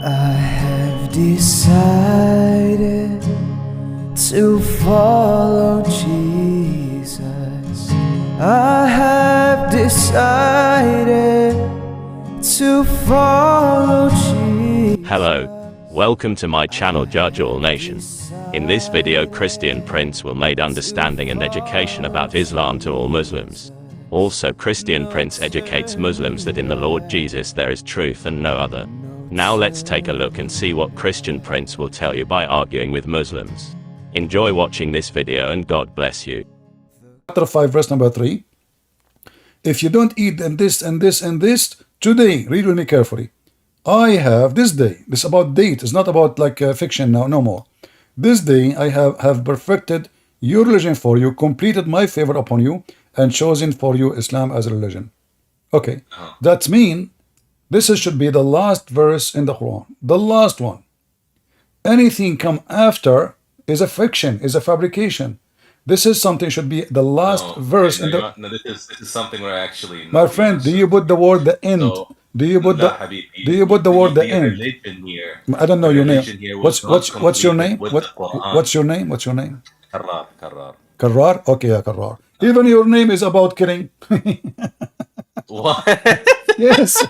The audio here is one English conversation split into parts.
I have decided to follow Jesus. I have decided to follow Jesus. Hello, welcome to my channel Judge All Nation. In this video, Christian Prince will make understanding and education about Islam to all Muslims. Also, Christian Prince educates Muslims that in the Lord Jesus there is truth and no other. Now let's take a look and see what Christian Prince will tell you by arguing with Muslims. Enjoy watching this video and God bless you. Chapter 5 verse number 3. If you don't eat and this and this and this today, read with me carefully. I have this day. This is about date. It's not about like fiction now, no more. This day I have perfected your religion for you, completed my favor upon you, and chosen for you Islam as a religion. Okay, that means this should be the last verse in the Quran, the last one. Anything come after is a fiction, is a fabrication. This is something should be the last verse in the. No, this is something where actually. My friend, do you put the word the end? So, do you put the word the end? Here, I don't know your name. What's your name? What's your name? What's your name? Khaarab. Khaarab? Okay, yeah, Khaarab. Even your name is about killing. What? Yes.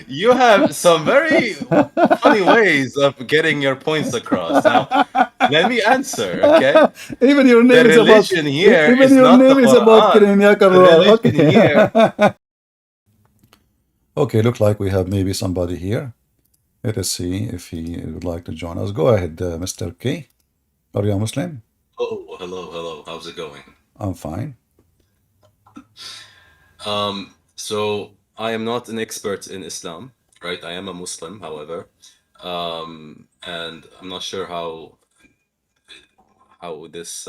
you have some very funny ways of getting your points across. Now, let me answer, okay? Even your name is about here even is your not name the is about killing, yeah, Khaarab. Okay. Here. Okay, look like we have maybe somebody here. Let us see if he would like to join us. Go ahead, Mr. K. Are you a Muslim? Oh, hello. How's it going? I'm fine. So I am not an expert in Islam, right? I am a Muslim, however, and I'm not sure how this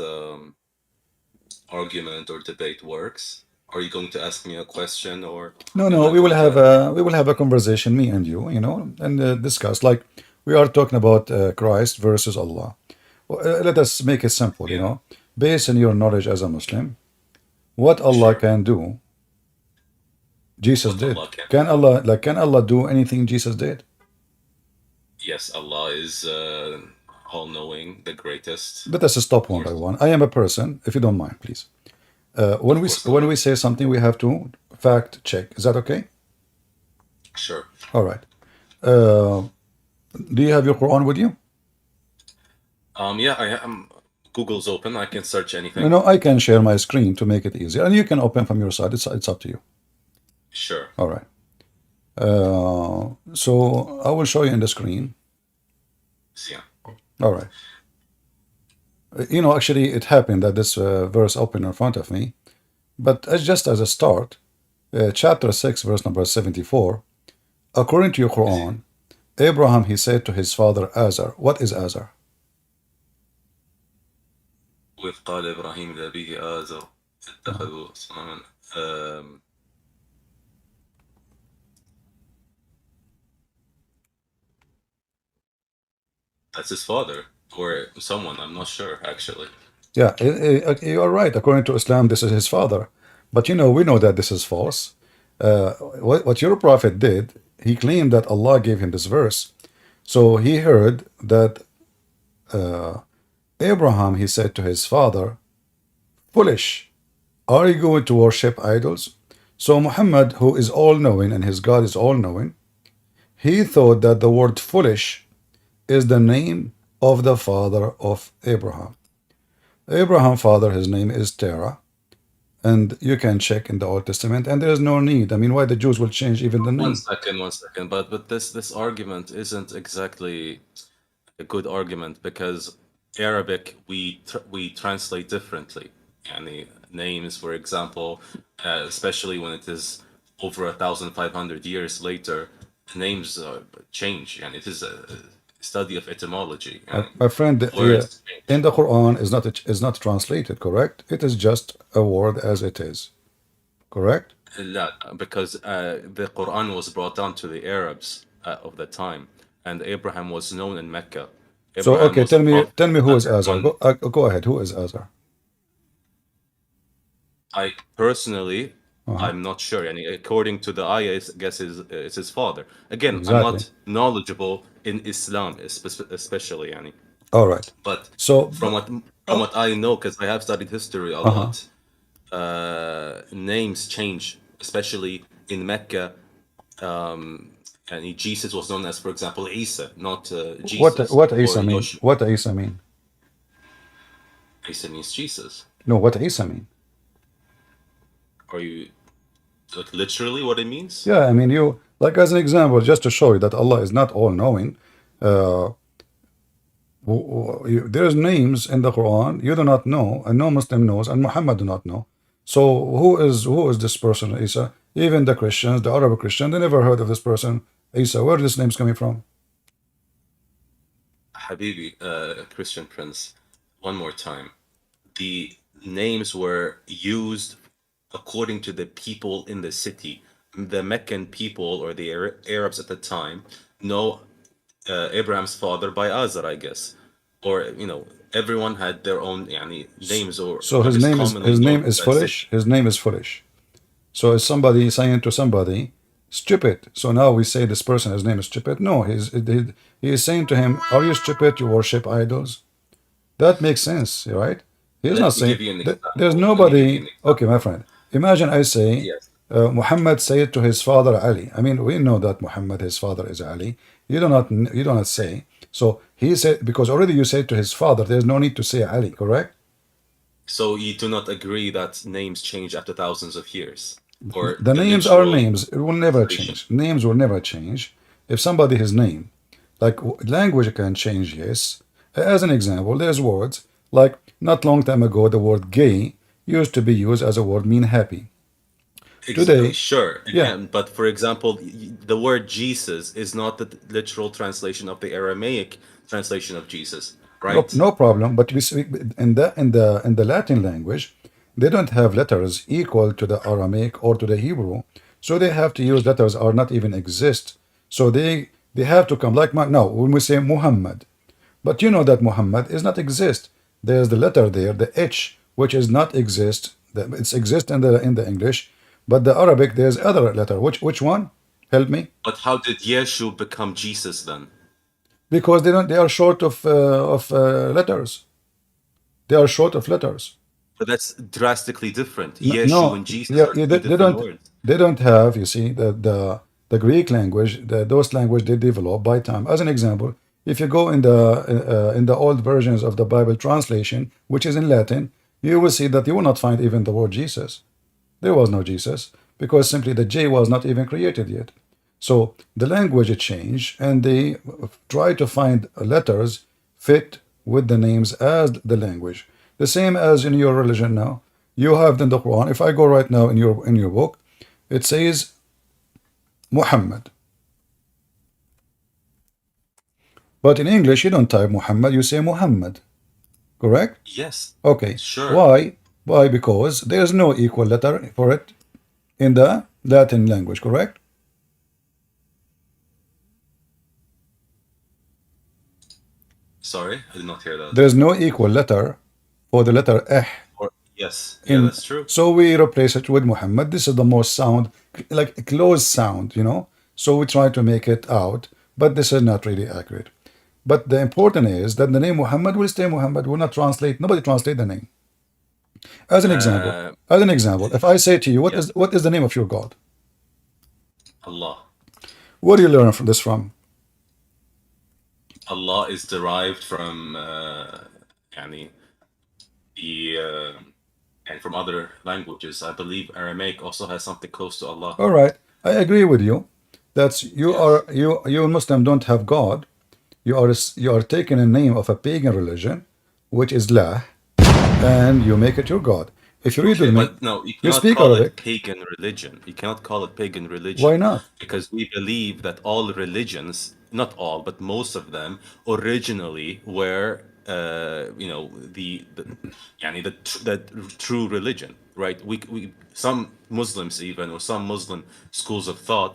argument or debate works. Are you going to ask me a question or? No, we will have a conversation, me and you, and discuss like we are talking about Christ versus Allah. Well, let us make it simple, based on your knowledge as a Muslim, what Allah can do, Jesus did. Can Allah do anything Jesus did? Yes, Allah is all-knowing, the greatest. Let us stop one by one. I am a person, if you don't mind, please. When we say something, we have to fact check. Is that okay? Sure. All right. Do you have your Quran with you? Yeah, I am. Google's open. I can search anything. No, I can share my screen to make it easier, and you can open from your side. It's up to you. Sure. All right. So I will show you in the screen. Yeah. All right. Actually, it happened that this verse opened in front of me, but just as a start, chapter 6, verse number 74, according to your Quran, Abraham, he said to his father Azar. What is Azar? وإذ قال إبراهيم لأبيه آزر اتخذوا صنما. That's his father or someone. I'm not sure actually. Yeah, you are right. According to Islam, this is his father. But we know that this is false. What your prophet did, he claimed that Allah gave him this verse. So he heard that Abraham, he said to his father, foolish, are you going to worship idols? So Muhammad, who is all-knowing and his God is all-knowing, he thought that the word foolish is the name of the father of Abraham. Abraham's father, his name is Terah, and you can check in the Old Testament, and there is no need. I mean, why the Jews will change even the name? One second. But this argument isn't exactly a good argument because Arabic we translate differently. And the names, for example, especially when it is over 1,500 years later, names change, and it is a study of etymology. My friend, in the Quran is not translated, correct? It is just a word as it is, correct? Because the Quran was brought down to the Arabs of the time, and Abraham was known in Mecca. So okay, tell me who is Azar. Go ahead. Who is Azar? I personally I'm not sure. And according to the ayah, I guess is his father. Again, I'm Exactly. not knowledgeable in Islam, especially, yani. All right. But So, from what I know, because I have studied history a uh-huh. lot, names change, especially in Mecca. And Jesus was known as, for example, Isa, not Jesus What or Isa mean? Yoshua. What Isa mean? Isa means Jesus. No, what Isa mean? Are you like literally what it means? Yeah, I mean, you, like as an example, just to show you that Allah is not all-knowing, uh, there's names in the Quran you do not know, and no Muslim knows, and Muhammad do not know. So who is this person, Isa? Even the Christians, the Arab Christian, they never heard of this person, Isa. Where this name's coming from? Habibi, Christian Prince, one more time. The names were used according to the people in the city. The Meccan people or the Arabs at the time know Abraham's father by Azar, I guess. Or, everyone had their own names or So what his is name is commonly known as city. foolish. His name is foolish. So is somebody saying to somebody, stupid? So now we say this person, his name is stupid. No, he is saying to him, are you stupid? You worship idols. That makes sense, right? He's not Let me saying give you an that there's example. Let me give you nobody. an Okay, my example. friend. Imagine I say Yes. Muhammad said to his father Ali. I mean, we know that Muhammad, his father, is Ali. You do not say. So he said, because already you said to his father, there's no need to say Ali, correct? So you do not agree that names change after thousands of years, or The the names are literal names. It will never translation? change. Names will never change. If somebody his name, like language can change, yes. As an example, there's words like not long time ago the word gay used to be used as a word mean happy. Today, Sure, yeah, again, but for example, the word Jesus is not the literal translation of the Aramaic translation of Jesus, no, right? no problem. But we speak in the Latin language, they don't have letters equal to the Aramaic or to the Hebrew, so they have to use letters are not even exist. So they have to come like now when we say Muhammad, but you know that Muhammad is not exist. There's the letter there, the H, which is not exist. It's exist in the English, but the Arabic there's other letter. Which one? Help me. But how did Yeshu become Jesus then? Because they don't. They are short of letters. They are short of letters. But that's drastically different. No, Yeshu no, and Jesus yeah, are yeah, two they different don't. words. They don't have. You see, the Greek language, those language they develop by time. As an example, if you go in the old versions of the Bible translation, which is in Latin, you will see that you will not find even the word Jesus. There was no Jesus because simply the J was not even created yet. So the language changed, and they try to find letters fit with the names as the language. The same as in your religion now. You have in the Quran. If I go right now in your book, it says Muhammad. But in English, you don't type Muhammad, you say Muhammad. Correct? Yes, Okay. sure. Why? Why? Because there's no equal letter for it in the Latin language, correct? Sorry, I did not hear that. There's no equal letter for the letter eh Or yes, yeah, in, that's true. so we replace it with Muhammad. This is the most sound, like a close sound. So we try to make it out, but this is not really accurate. But the important is that the name Muhammad will stay Muhammad, will not translate. Nobody translate the name. As an example, Uh, if I say to you, what yes, is the name of your God? Allah. Where do you learn from this from? Allah is derived from يعني the and from other languages. I believe Aramaic also has something close to Allah. All right, I agree with you. That's you Yes. are you Muslim don't have God. You are taking a name of a pagan religion, which is La, and you make it your God. If you read Okay, with me, but no, you you cannot speak call it Arabic. pagan religion. You cannot call it pagan Why religion not? because we believe that all religions, not all, but most of them, originally were, the يعني the true religion, right? We some Muslims even or some Muslim schools of thought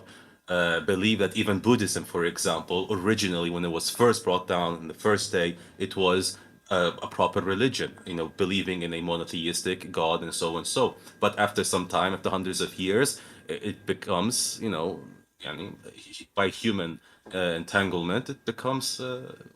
believe that even Buddhism, for example, originally when it was first brought down in the first day, it was a proper religion, believing in a monotheistic God and so and so. But after some time, after hundreds of years, it becomes, yani, by human entanglement, it becomes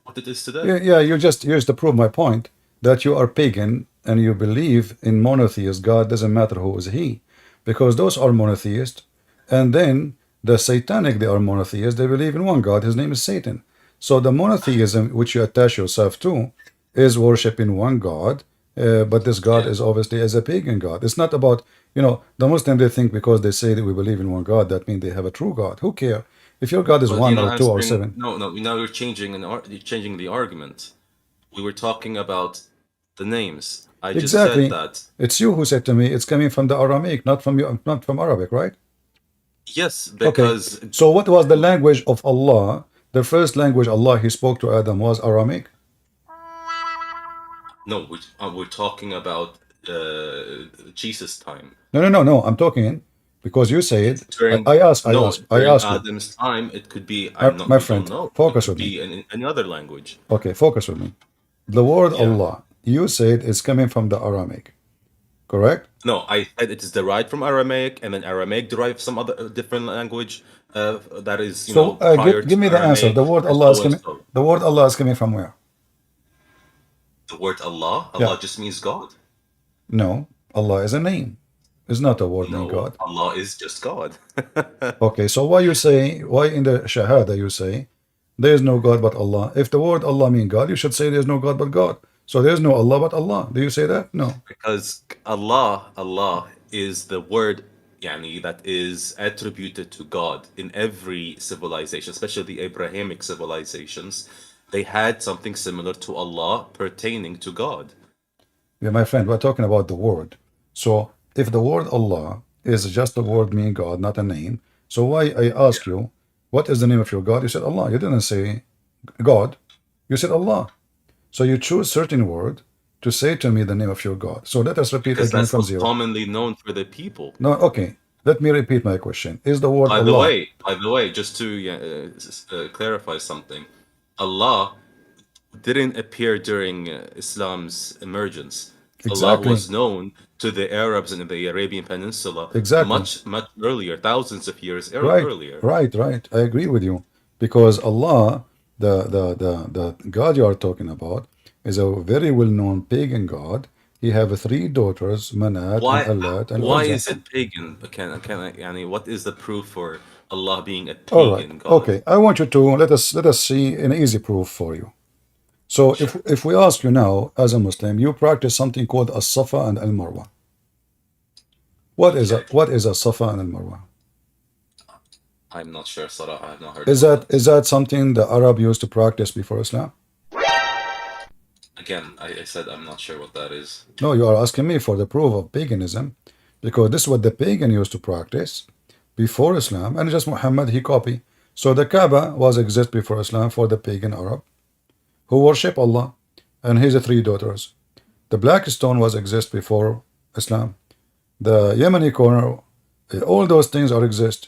what it is today. Yeah, yeah, you just used to prove my point that you are pagan and you believe in monotheist God, doesn't matter who is he, because those are monotheist. And then the satanic, they are monotheist, they believe in one God, his name is Satan. So the monotheism which you attach yourself to is worshiping one God, but this God Yeah. is obviously as a pagan God. It's not about, the Muslim, they think because they say that we believe in one God, that means they have a true God. Who care? If your God is But you're one or not two or answering. seven. No, no. Now you're changing the argument. We were talking about the names. I just said Exactly. that. It's you who said to me it's coming from the Aramaic, not from you, not from Arabic, right? Yes, Okay. because So what was the language of Allah? The first language Allah He spoke to Adam was Aramaic. no, we're talking about Jesus' time. No, no, no, no. I'm talking because you said During no, I during ask you, Adam's time, it could be. my, I'm not. my We don't friend, know. It focus could with me. be in another language. Okay, focus with me. The word Yeah. Allah, you said is coming from the Aramaic, correct? No, I said it is derived from Aramaic, and then Aramaic derived some other different language that is, So prior give to me the answer. Aramaic, The word and Allah is so and coming. so. The word Allah is coming from where? The word Allah, Yeah. Allah just means God. No, Allah is a name. It's not a word meaning No, God. Allah is just God. Okay, so why in the Shahada you say there is no God but Allah? If the word Allah mean God, you should say there's no God but God. So there's no Allah but Allah. Do you say that? No. Because Allah is the word yani, that is attributed to God in every civilization, especially the Abrahamic civilizations. They had something similar to Allah pertaining to God. Yeah, my friend, we're talking about the word. So if the word Allah is just a word meaning God, not a name, so why I ask you, what is the name of your God? You said Allah. You didn't say God. You said Allah. So you choose certain word to say to me the name of your God. So let us repeat Because again that's from what's zero. commonly known for the people. No, okay. Let me repeat my question. Is the word By the Allah way, just to clarify something, Allah didn't appear during Islam's emergence. Allah exactly? was known to the Arabs in the Arabian Peninsula Exactly. much, much earlier, thousands of years Right, earlier. right, right. I agree with you because Allah, the God you are talking about, is a very well-known pagan God. He have three daughters, Manat and Why Allat and why Uzza. is it pagan? Can I, yani, what is the proof for Allah being a All right, pagan God? okay. I want you to let us see an easy proof for you. So if Sure. if we ask you now, as a Muslim, you practice something called as-Safa and al-Marwa. Okay. What is a-Safa and al-Marwa? I'm not sure, Sarah. I have not heard Is about that that. is that something the Arab used to practice before Islam? Again, I said I'm not sure what that is. No, you are asking me for the proof of paganism, because this is what the pagan used to practice before Islam, and just Muhammad he copied. So the Kaaba was exist before Islam for the pagan Arab who worship Allah and his three daughters. The black stone was exist before Islam. The Yemeni corner, all those things are exist.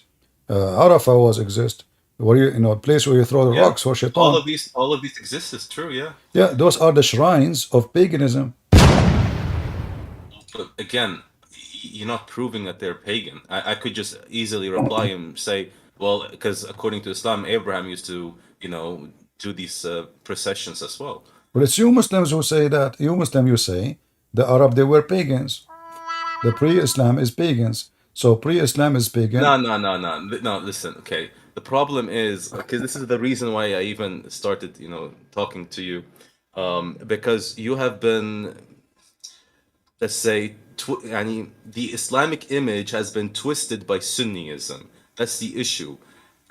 Arafah was exist, where place where you throw the Yeah, rocks for shaitan. all of these exist is true. Yeah. Yeah, those are the shrines of paganism. But again, you're not proving that they're pagan. I could just easily reply and say, well, because according to Islam, Abraham used to, do these processions as well. Well, it's you Muslims who say that. You Muslim, you say the Arab they were pagans. The pre-Islam is pagans. So pre-Islam is pagan. No, no, no, no, no. Listen, okay. The problem is because this is the reason why I even started, talking to you, because you have been, let's say, the Islamic image has been twisted by Sunniism. That's the issue,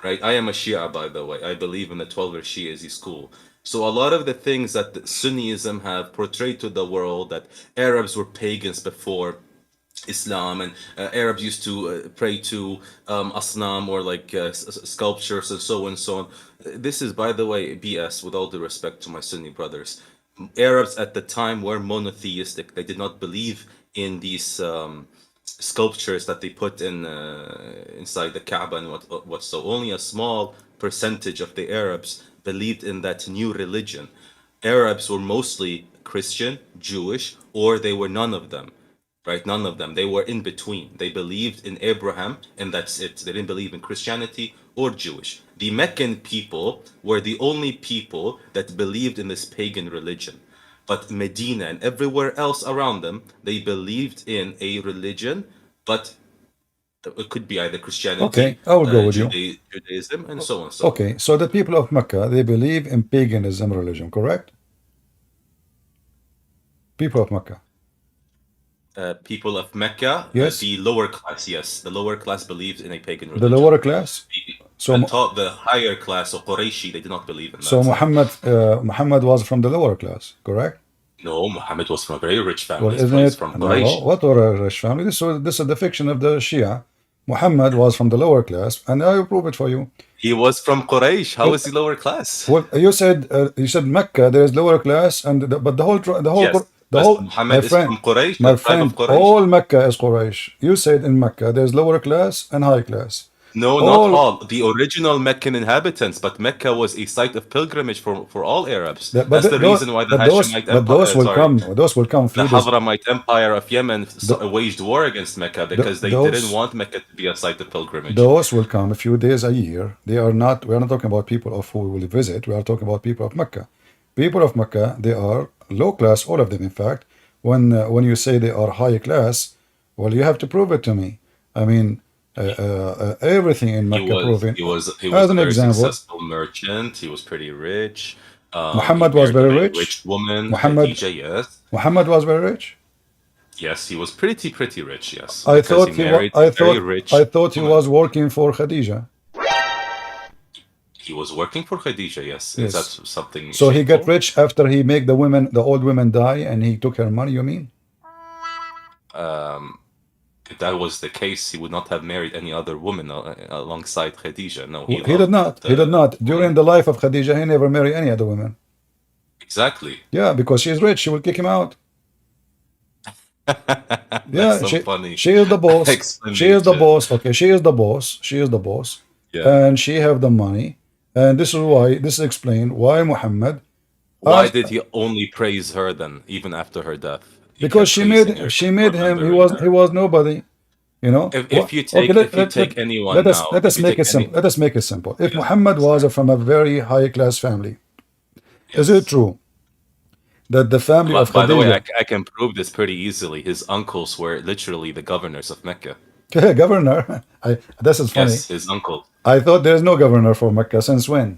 right? I am a Shia, by the way. I believe in the 12 Shi'i school. So a lot of the things that Sunniism have portrayed to the world, that Arabs were pagans before Islam, and Arabs used to pray to asnam, or like sculptures and so on and so on. This is, by the way, BS, with all due respect to my Sunni brothers. Arabs at the time were monotheistic. They did not believe in these sculptures that they put in inside the Kaaba and what. So only a small percentage of the Arabs believed in that new religion. Arabs were mostly Christian, Jewish, or they were none of them. Right? None of them. They were in between. They believed in Abraham, and that's it. They didn't believe in Christianity or Jewish. The Meccan people were the only people that believed in this pagan religion. But Medina and everywhere else around them, they believed in a religion, but it could be either Christianity, Okay, I will go with you. Judaism, and so on and so on. Okay, so the people of Mecca, they believe in paganism religion, correct? People of Mecca. People of Mecca, Yes. the lower class, yes. The lower class believes in a pagan The religion. lower class? So, The higher class of Qurayshi, they did not believe in that. so Muhammad was from the lower class, correct? No, Muhammad was from a very rich family. Well, He's isn't it? from No, Quraysh. what were a rich family? This is the fiction of the Shia. Muhammad was from the lower class, and I will prove it for you. He was from Quraysh. How is he lower class? Well, you said Mecca. There is lower class, but the whole Yes, the but whole Muhammad is from Quraysh, my the tribe friend, of Quraysh. all Mecca is Quraysh. You said in Mecca there is lower class and high class. No, not all. The original Meccan inhabitants, but Mecca was a site of pilgrimage for all Arabs. That's the reason why the Hashemite Empire, those will come. Those will come. The Hadramite Empire of Yemen waged war against Mecca because they didn't want Mecca to be a site of pilgrimage. Those will come a few days a year. They are not. We are not talking about people of who will visit. We are talking about people of Mecca. People of Mecca, they are low class. All of them, in fact. When you say they are high class, well, you have to prove it to me. I mean. Everything in Mecca proving. He was as a an very example, successful merchant. He was pretty rich. Muhammad he was married very a rich. Rich woman. Muhammad, Khadija, yes. Muhammad was very rich. Yes, he was pretty rich. Yes. I Because thought he married a very rich I thought he woman. was working for Khadija. He was working for Khadija. Yes. Yes. Is that something? So he got shameful? rich after he make the old women die, and he took her money. You mean? If that was the case, he would not have married any other woman alongside Khadija. No, He did not. He did not. During the life of Khadija, he never married any other woman. Exactly. Yeah, because she's rich. She will kick him out. That's so funny. She is the boss. She is the explanation. boss. Okay, she is the boss. She is the boss. Yeah. And she have the money. And this is why. This is explained why Muhammad. Why did he only praise her then, even after her death? He Because kept praising her, she made him. remembering He her. was nobody. You know. If you take anyone let us now, let us if you make take it simple. any- Let us make it simple. If Muhammad was from a very high class family, is it true that the family of By the way, Khadija, I can prove this pretty easily. His uncles were literally the governors of Mecca. governor? This is funny. Yes, his uncle. I thought there is no governor for Mecca. Since when?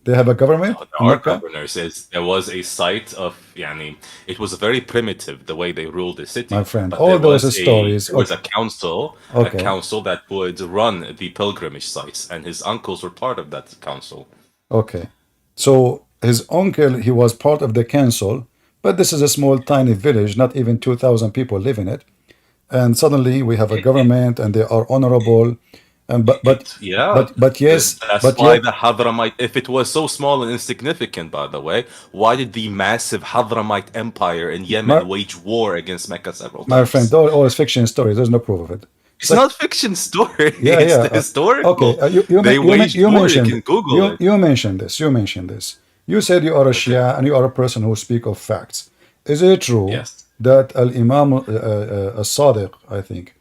They have a government? There in are Mecca? governors. There was a site of, it was very primitive the way they ruled the city. My friend, But all there those was stories. There was a Okay. council that would run the pilgrimage sites, and his uncles were part of that council. Okay. So his uncle, he was part of the council, but this is a small, tiny village, not even 2,000 people live in it. And suddenly we have a government, and they are honorable. And yes, That's but why yet, the Hadramite, if it was so small and insignificant, by the way, why did the massive Hadramite Empire in Yemen wage war against Mecca several times? my friend, all is fiction stories. There's no proof of it. It's not fiction story. Yeah, it's yeah. the historical. Okay, They waged war. mentioned You can Google it. you mentioned this. You mentioned this. You said you are a Shia and you are a person who speak of facts. Is it true Yes. that Al Imam Sadiq, I think,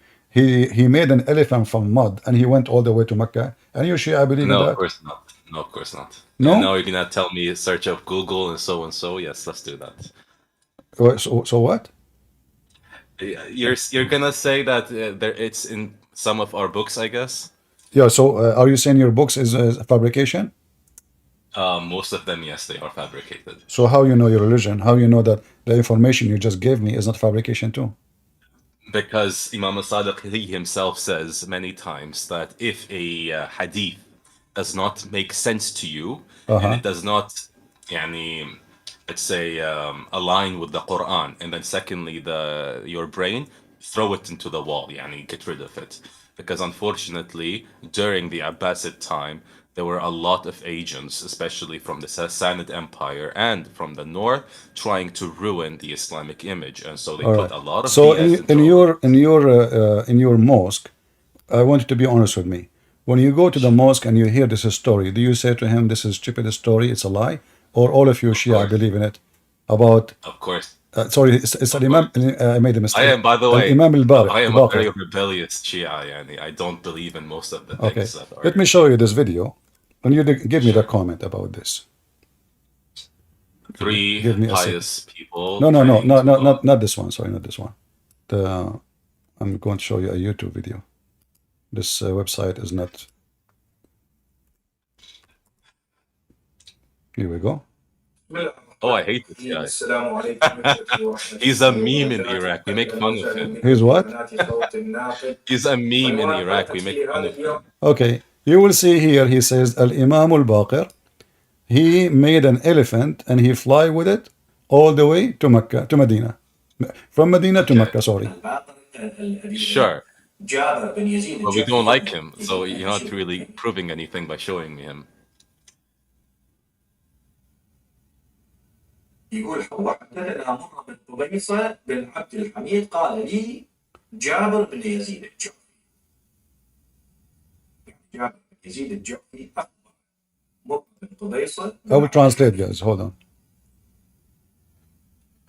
he made an elephant from mud and he went all the way to Mecca? And you Shia believe in No, that? of course not. No, of course not. No? And now you're gonna tell me search up Google and so and so. Yes, let's do that. So what? You're gonna say that it's in some of our books, I guess. Yeah. So are you saying your books is a fabrication? Most of them, yes, they are fabricated. So how you know your religion? How you know that the information you just gave me is not fabrication too? Because Imam al-Sadiq, he himself says many times that if a hadith does not make sense to you, and it does not, let's say, align with the Qur'an, and then secondly, your brain, throw it into the wall, get rid of it. Because unfortunately, during the Abbasid time, there were a lot of agents, especially from the Sassanid Empire and from the north, trying to ruin the Islamic image, and so they put a lot of. So BS in your mosque, I want you to be honest with me. When you go to the mosque and you hear this story, do you say to him, "This is stupid story, it's a lie," or all of you Shia believe in it? about Of course. sorry, it's Imam. I made a mistake. I am, by the way, Imam al-Baqir. I am a very rebellious Shia. Yani. I don't believe in most of the things that are. Let me show you this video, and you give me the comment about this. Three Give me pious people. No, not this one. Sorry, not this one. I'm going to show you a YouTube video. This website is not. Here we go. Oh, I hate this guy. He's a meme in Iraq. We make fun of him. He's what? He's a meme in Iraq. We make fun of him. Okay, you will see here. He says Al-Imam al-Baqir. He made an elephant and he fly with it all the way to Mecca, to Medina. From Medina to Mecca, sorry. Sure. But we don't like him, so you're not really proving anything by showing me him. يقول حدثنا مرة بن قبيصة بن عبد الحميد قال لي جابر بن يزيد الجعفي. جابر بن يزيد الجعفي أخبر مرة بن قبيصة. I will translate, guys. Hold on.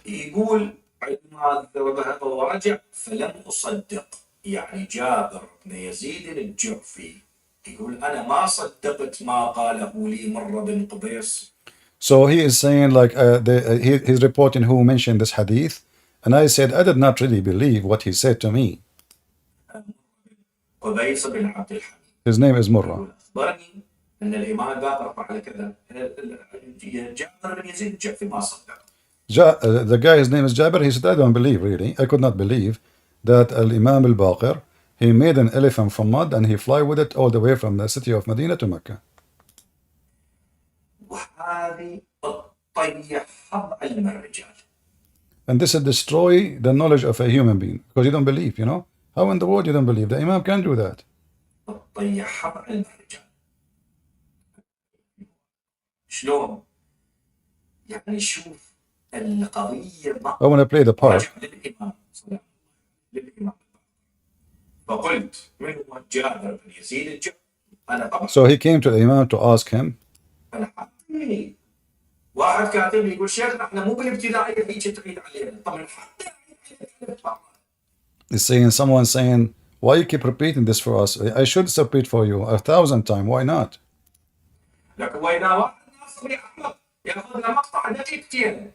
يقول عندما ذهب ورجع فلم أصدق، يعني جابر بن يزيد الجعفي يقول أنا ما صدقت ما قاله لي مرة بن قبيص. So he is saying like he's reporting who mentioned this hadith, and I said I did not really believe what he said to me. His name is Murrah. The guy, his name is Jabir. He said I don't believe really. I could not believe that Al-Imam al-Baqir, he made an elephant from mud and he fly with it all the way from the city of Medina to Mecca. And this will destroy the knowledge of a human being because you don't believe, you know. How in the world you don't believe? The Imam can do that. I want to play the part. So he came to the Imam to ask him. واحد كاتب لي يقول شيخنا احنا مو بالابتدائيه هيك تعيد علينا طبعا حتى He's saying, someone saying, why you keep repeating this for us? I should repeat for you 1,000 times. Why not? لكن وين واحد ناصري احمق ياخذ له مقطع دقيقتين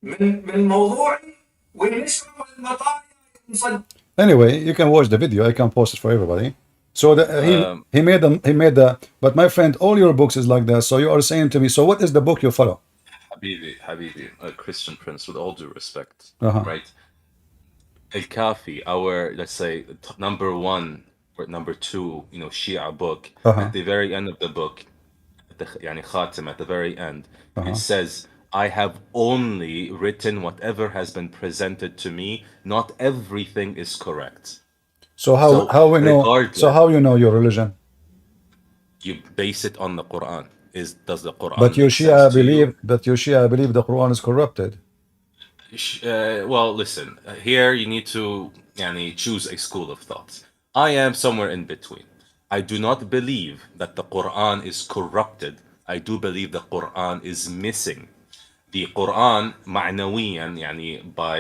من موضوعي وينشره المطايا مصدق. Anyway, you can watch the video. I can post it for everybody. So he made the. But my friend, all your books is like that. So you are saying to me, so what is the book you follow? Habibi, a Christian Prince, with all due respect, right? Al-Kafi, our, let's say, number one or number two, you know, Shia book, at the very end of the book, yani Khatim, at the very end, it says, I have only written whatever has been presented to me. Not everything is correct. So how we know? So how you know your religion? You base it on the Qur'an. Does the Qur'an? But your Shia believe the Qur'an is corrupted. Well, listen. Here you need to choose a school of thought. I am somewhere in between. I do not believe that the Qur'an is corrupted. I do believe the Qur'an is missing. The Qur'an, ma'nawiyan, by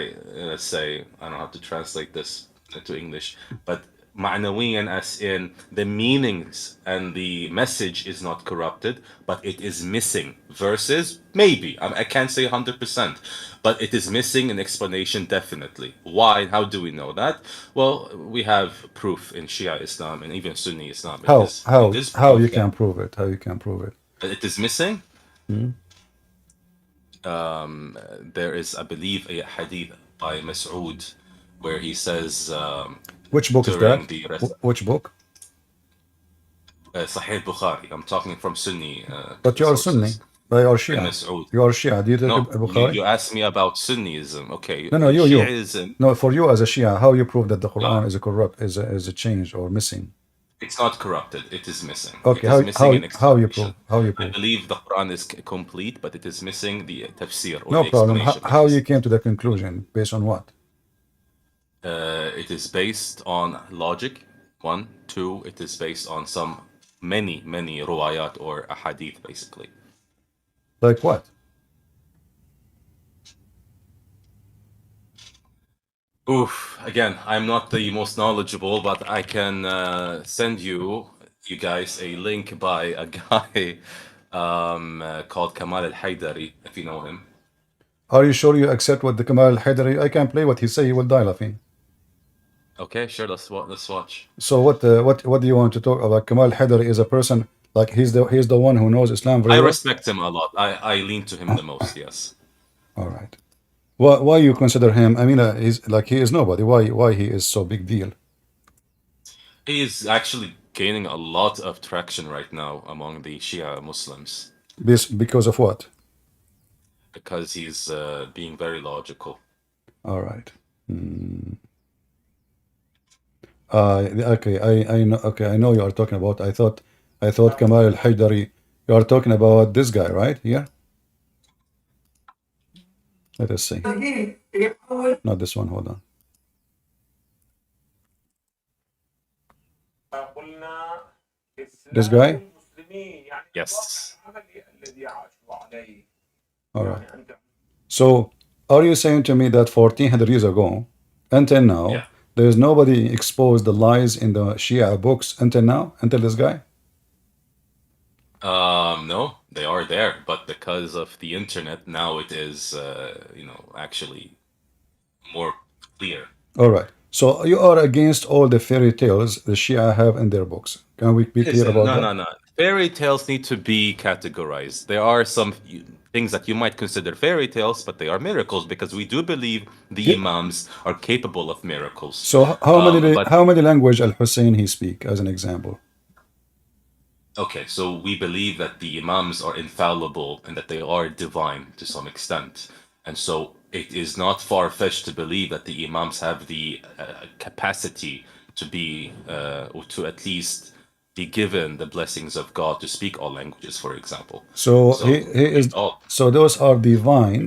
let's say, I don't know how to translate this to English, but ma'nawiyan as in the meanings and the message is not corrupted, but it is missing verses. Maybe I can't say 100%, but it is missing an explanation definitely. Why and how do we know that? Well, we have proof in Shia Islam and even Sunni Islam. How you can prove it? How you can prove it? It is missing. There is, I believe, a hadith by Mas'ud where he says, which book is that? Which book? Sahih Bukhari. I'm talking from Sunni. But you are Sunni. You are Shia. You are Shia. Do you take Bukhari? You asked me about Sunnism. Okay. No, you. No, for you as a Shia, how you prove that the Quran is corrupt, is a change or missing? It's not corrupted. It is missing. Okay. How you prove? I believe the Quran is complete, but it is missing the tafsir. Or no the problem. How you came to the conclusion? Based on what? It is based on logic. 1, 2. It is based on many ruwayat or ahadith, basically. Like what? Oof. Again, I'm not the most knowledgeable, but I can send you guys a link by a guy called Kamal al-Haidari, if you know him. Are you sure you accept what the Kamal al-Haidari? I can play what he say. He will die laughing. Okay, sure. Let's watch. So what do you want to talk about? Kamal al-Haidari is a person like he's the one who knows Islam very I well. respect him a lot. I lean to him the most. Yes. All right. Why you consider him? I mean, he's like he is nobody. Why he is so big deal? He is actually gaining a lot of traction right now among the Shia Muslims Because of what? because he's being very logical. All right. Okay, I know. Okay, I know you are talking about. I thought Kamal al-Haidari. You are talking about this guy, right? Here. Let us see. Not this one. Hold on. This guy. Yes. All right. So, are you saying to me that 1400 years ago, until now, Yeah. there's nobody exposed the lies in the Shia books until now, until this guy? No, they are there, but because of the internet, now it is, actually more clear. All right. So you are against all the fairy tales the Shia have in their books. Can we be clear Listen, about no, that? no, no. Fairy tales need to be categorized. There are some things that you might consider fairy tales, but they are miracles because we do believe the Yeah. imams are capable of miracles. So But how many language Al Hussein he speak as an example? okay, so we believe that the imams are infallible and that they are divine to some extent. And so it is not far-fetched to believe that the imams have the capacity to be, or to at least be given the blessings of God to speak all languages, for example. So So he we is. all, So those are divine,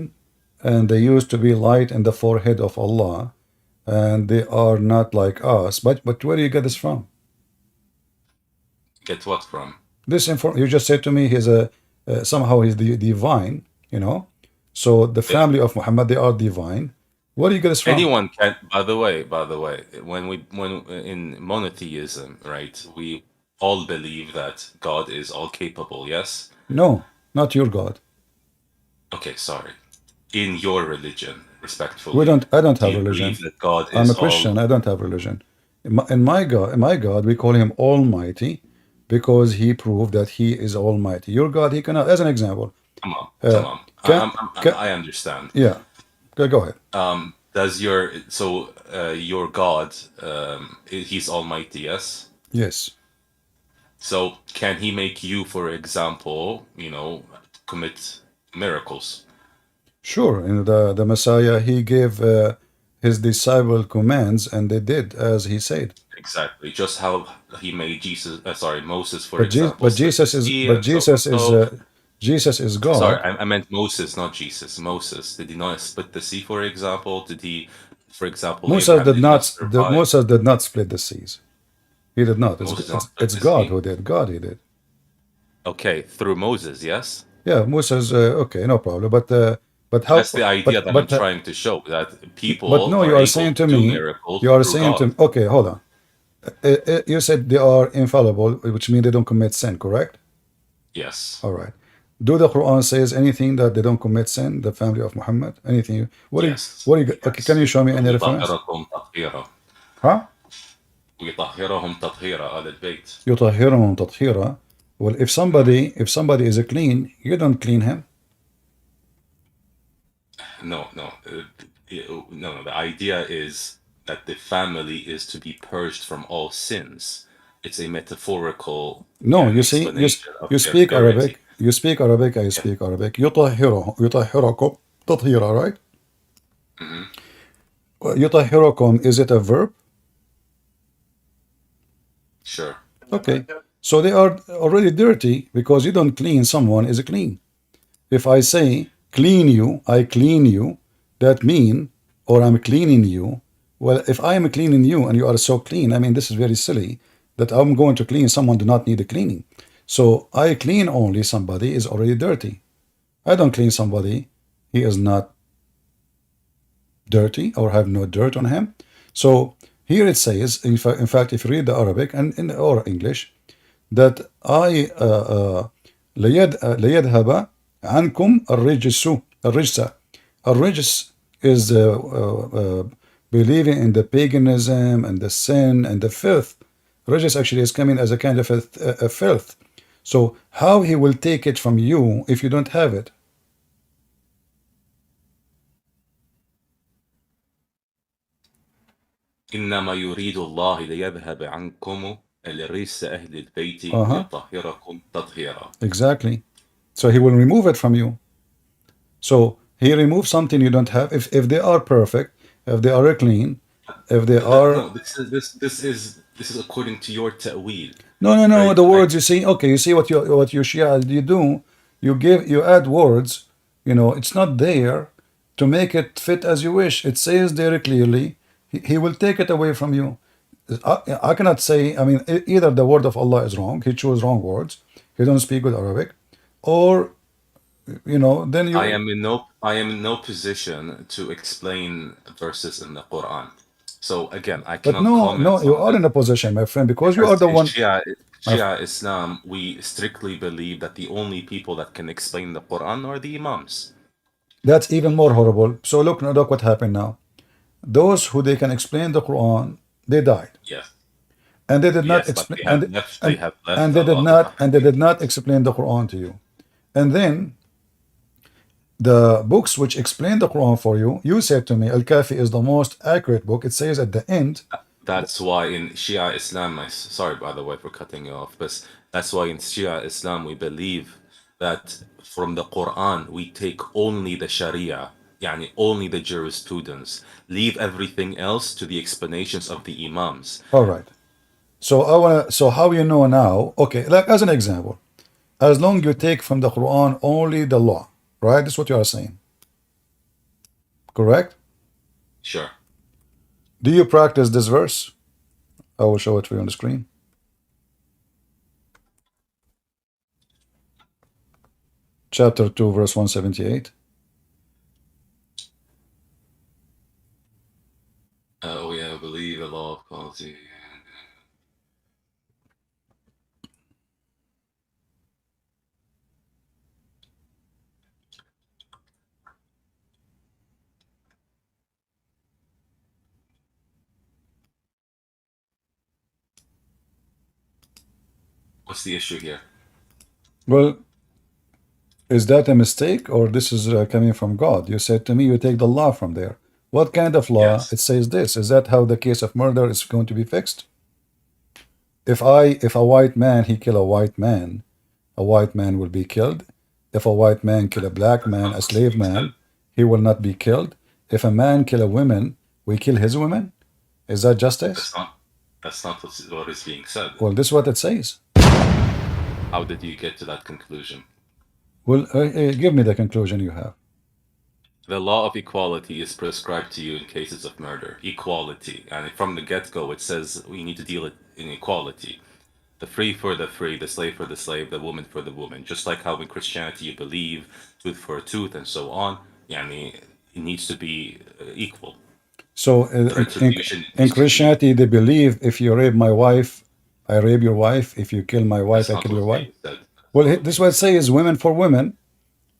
and they used to be light in the forehead of Allah, and they are not like us. But where do you get this from? get what from? This inform you just said to me he's a somehow he's the divine, you know. So the Yeah. family of Muhammad they are divine. Where do you get this from? Anyone can, by the way, when in monotheism, right, we all believe that God is all capable, yes? No, not your God. Okay, sorry. In your religion, We respectfully, don't. I don't do have you religion. believe that God I'm is a Christian. all? I don't have religion. In my God, we call him Almighty because he proved that he is Almighty. Your God, he cannot. As an example, Come on, uh, come on. can, can I understand. yeah. Go ahead. Does your God, he's almighty, yes? Yes, So can he make you, for example, commit miracles? sure. In the Messiah, he gave his disciple commands, and they did as he said. Exactly. Just how he made Moses, for But Je example, but split the Jesus is sea but and so on. So, Jesus is sorry, God. I meant Moses, not Jesus. Moses, did he not split the sea, for example? For example, Abraham did not survive. Moses did not split the seas. He did not. Moses did not split It's the God sea. who did. God he did. Okay, through Moses, yes? Yeah, Moses. Okay, no problem. But how? That's the idea that I'm trying to show, that but people no, are you are able saying to to do me. miracles You are through saying to God. me. Okay, hold on. You said they are infallible, which means they don't commit sin. Correct? Yes. All right. Do the Quran says anything that they don't commit sin? The family of Muhammad. Anything? Yes. What do you? Okay, can Yes. you show me any reference? ويطهركم تطهيرا. Huh? ويطهرهم تطهيرا آل البيت. يطهرهم تطهيرا. Well, if somebody is clean, you don't clean him. No, no, no. The idea is that the family is to be purged from all sins. It's a metaphorical No, you see, explanation of you their speak purity. Arabic. You speak Arabic. I Yeah. speak Arabic. يطهركم تطهيرا, right? يطهركم, is it a verb? Sure. Okay. So they are already dirty because you don't clean someone is clean. If I say clean you, I clean you, that mean, or I'm cleaning you. Well, if I am cleaning you and you are so clean, I mean, this is very silly that I'm going to clean someone do not need a cleaning. So I clean only somebody is already dirty. I don't clean somebody, he is not dirty or have no dirt on him. So here it says, in fact, if you read the Arabic and in or English, that I ليذهب عنكم الرجس الرجس. الرجس is believing in the paganism and the sin and the filth. Rajis actually is coming as a kind of a filth. So how he will take it from you if you don't have it? إنما يريد الله ليذهب عنكم الرجس أهل البيت ويطهركم تطهيرا. Exactly. So he will remove it from you. So he removes something you don't have. If they are perfect, if they are clean, if they are No, this is according to your ta'wil. no, Right? the words you see. Okay, you see what you Shia you do. You add words. You know, it's not there to make it fit as you wish. It says there clearly. He will take it away from you. I cannot say. I mean, either the word of Allah is wrong. He chose wrong words. He don't speak good Arabic, or then you. I am in no position to explain verses in the Quran. So again, I But cannot comment you on are this in a position, my friend, because you are because the in one. Shia Islam, we strictly believe that the only people that can explain the Quran are the Imams. That's even more horrible. So look what happened now. Those who they can explain the Quran, they died, Yes, and they did not yes, but explain, they have left they a did lot of not, and they ahadith. did not explain the Quran to you. And then the books which explain the Quran for you, you said to me, Al-Kafi is the most accurate book. It says at the end. That's why in Shia Islam, sorry by the way for cutting you off, but that's why in Shia Islam we believe that from the Quran we take only the Sharia, yani only the jurisprudence, leave everything else to the explanations of the Imams. All right. So So how you know now? Okay, like as an example, as long you take from the Quran only the law, right? That's what you are saying, correct? Sure. Do you practice this verse? I will show it for you on the screen. Chapter 2, verse 178. Oh yeah, I believe the law of quality. What's the issue here? Well, is that a mistake or this is coming from God? You said to me you take the law from there. What kind of law? Yes. It says this. Is that how the case of murder is going to be fixed? If a white man he kill a white man will be killed. If a white man kill a black That's man, not a what's slave being said. man, he will not be killed. If a man kill a woman, we kill his women. Is that justice? That's not what is being said. Well, this is what it says. How did you get to that conclusion? Well, give me the conclusion you have. The law of equality is prescribed to you in cases of murder. Equality. And from the get-go, it says we need to deal it in equality. The free for the free, the slave for the slave, the woman for the woman. Just like how in Christianity you believe tooth for a tooth and so on. Yani, it needs to be equal. So The retribution in needs to be. Christianity, they believe if you rape my wife, I rape your wife. If you kill my wife, That's I not kill your what's wife. being said. Well, this is what it says: women for women,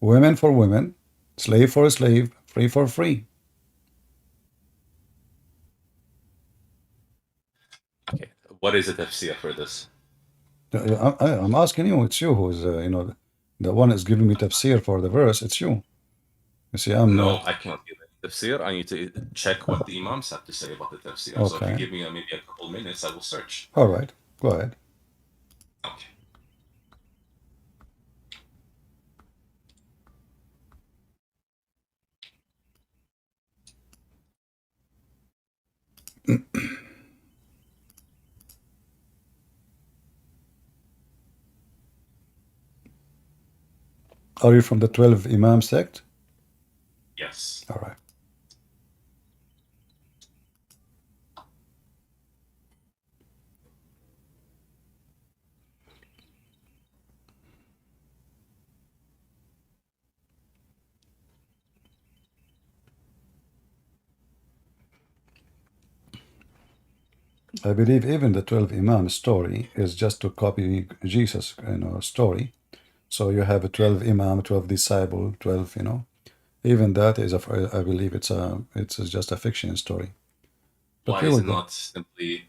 women for women, slave for slave, free for free. Okay. What is the tafsir for this? I'm asking you. It's you who's the one is giving me tafsir for the verse. It's you. You see, I'm No, not. I cannot give a tafsir. I need to check what the imams have to say about the tafsir. So if you Okay. give me maybe a couple minutes, I will search. All right. Go ahead. Okay. Are you from the 12 Imam sect? Yes. All right. I believe even the 12 Imam story is just to copy Jesus, story. So you have a 12 Imam, 12 disciple, 12, Even that is, I believe it's just a fiction story. But Why we is will it go. not simply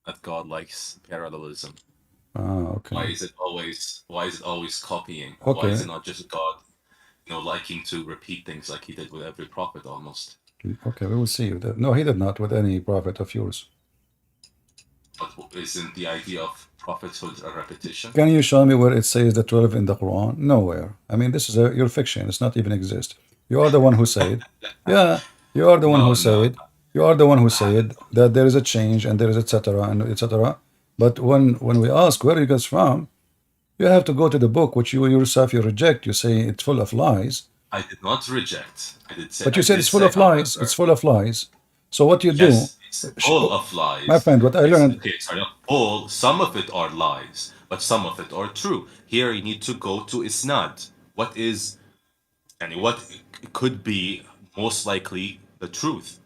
that God likes parallelism? Ah, Why okay. is it always copying? Why is Okay. it not just God, liking to repeat things like he did with every prophet almost? Okay, we will see. No, he did not with any prophet of yours. But isn't the idea of prophethood a repetition? Can you show me where it says the 12 in the Quran? Nowhere. I mean, this is your fiction. It's not even exist. You are the one who said, yeah, you are the one who No, no. said, you are the one who said that there is a change and there is etc. and etc. But when we ask where it goes from, you have to go to the book, which you yourself you reject. You say it's full of lies. I did not reject. But you I said did it's full say, of lies. It's however, full of lies. So what you do, yes, it's full of my lies. friend, what I It's learned, okay, sorry, not full. Some of it are lies, but some of it are true. Here you need to go to isnad. What is, and what could be most likely the truth,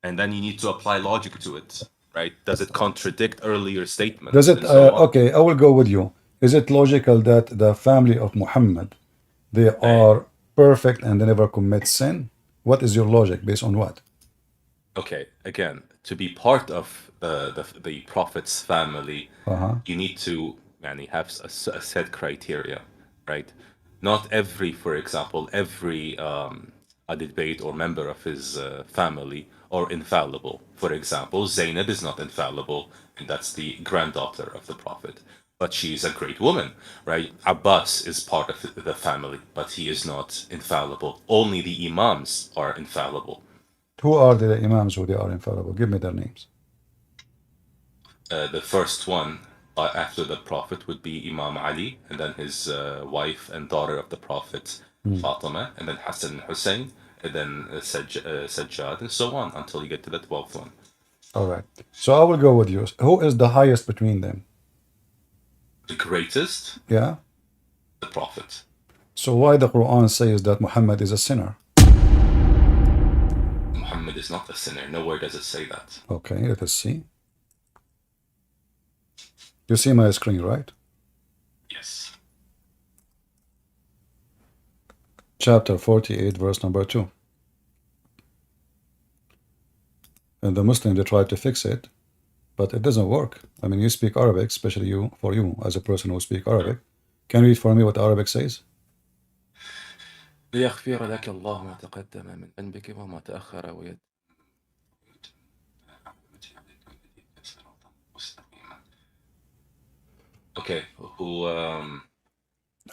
and then you need to apply logic to it, right? Does it contradict earlier does statements it, and so on? okay, I will go with you. Is it logical that the family of Muhammad, they Hey, are perfect and they never commit sin? What is your logic based on what? okay, again, to be part of the prophet's family, Uh-huh. you need to have a set criteria, right? Not every, for example, every debate or member of his family are infallible. For example, Zainab is not infallible, and that's the granddaughter of the prophet. But she's a great woman, right? Abbas is part of the family, but he is not infallible. Only the imams are infallible. Who are the imams who they are infallible? Give me their names. The first one after the Prophet would be Imam Ali, and then his wife and daughter of the Prophet, Fatima, and then Hassan and Hussein, and then Sajjad, and so on until you get to the 12th one. All right. So I will go with you. Who is the highest between them? The greatest, Yeah. the Prophet. So why the Quran says that Muhammad is a sinner? Muhammad is not a sinner. Nowhere does it say that. Okay, let us see. You see my screen, right? Yes. Chapter 48, verse number 2. And the Muslim, they try to fix it, but it doesn't work. I mean, you speak Arabic, especially you as a person who speaks Arabic. Can you read for me what Arabic says? ليغفر لك الله ما تقدم من ذنبك وما تأخر Okay, who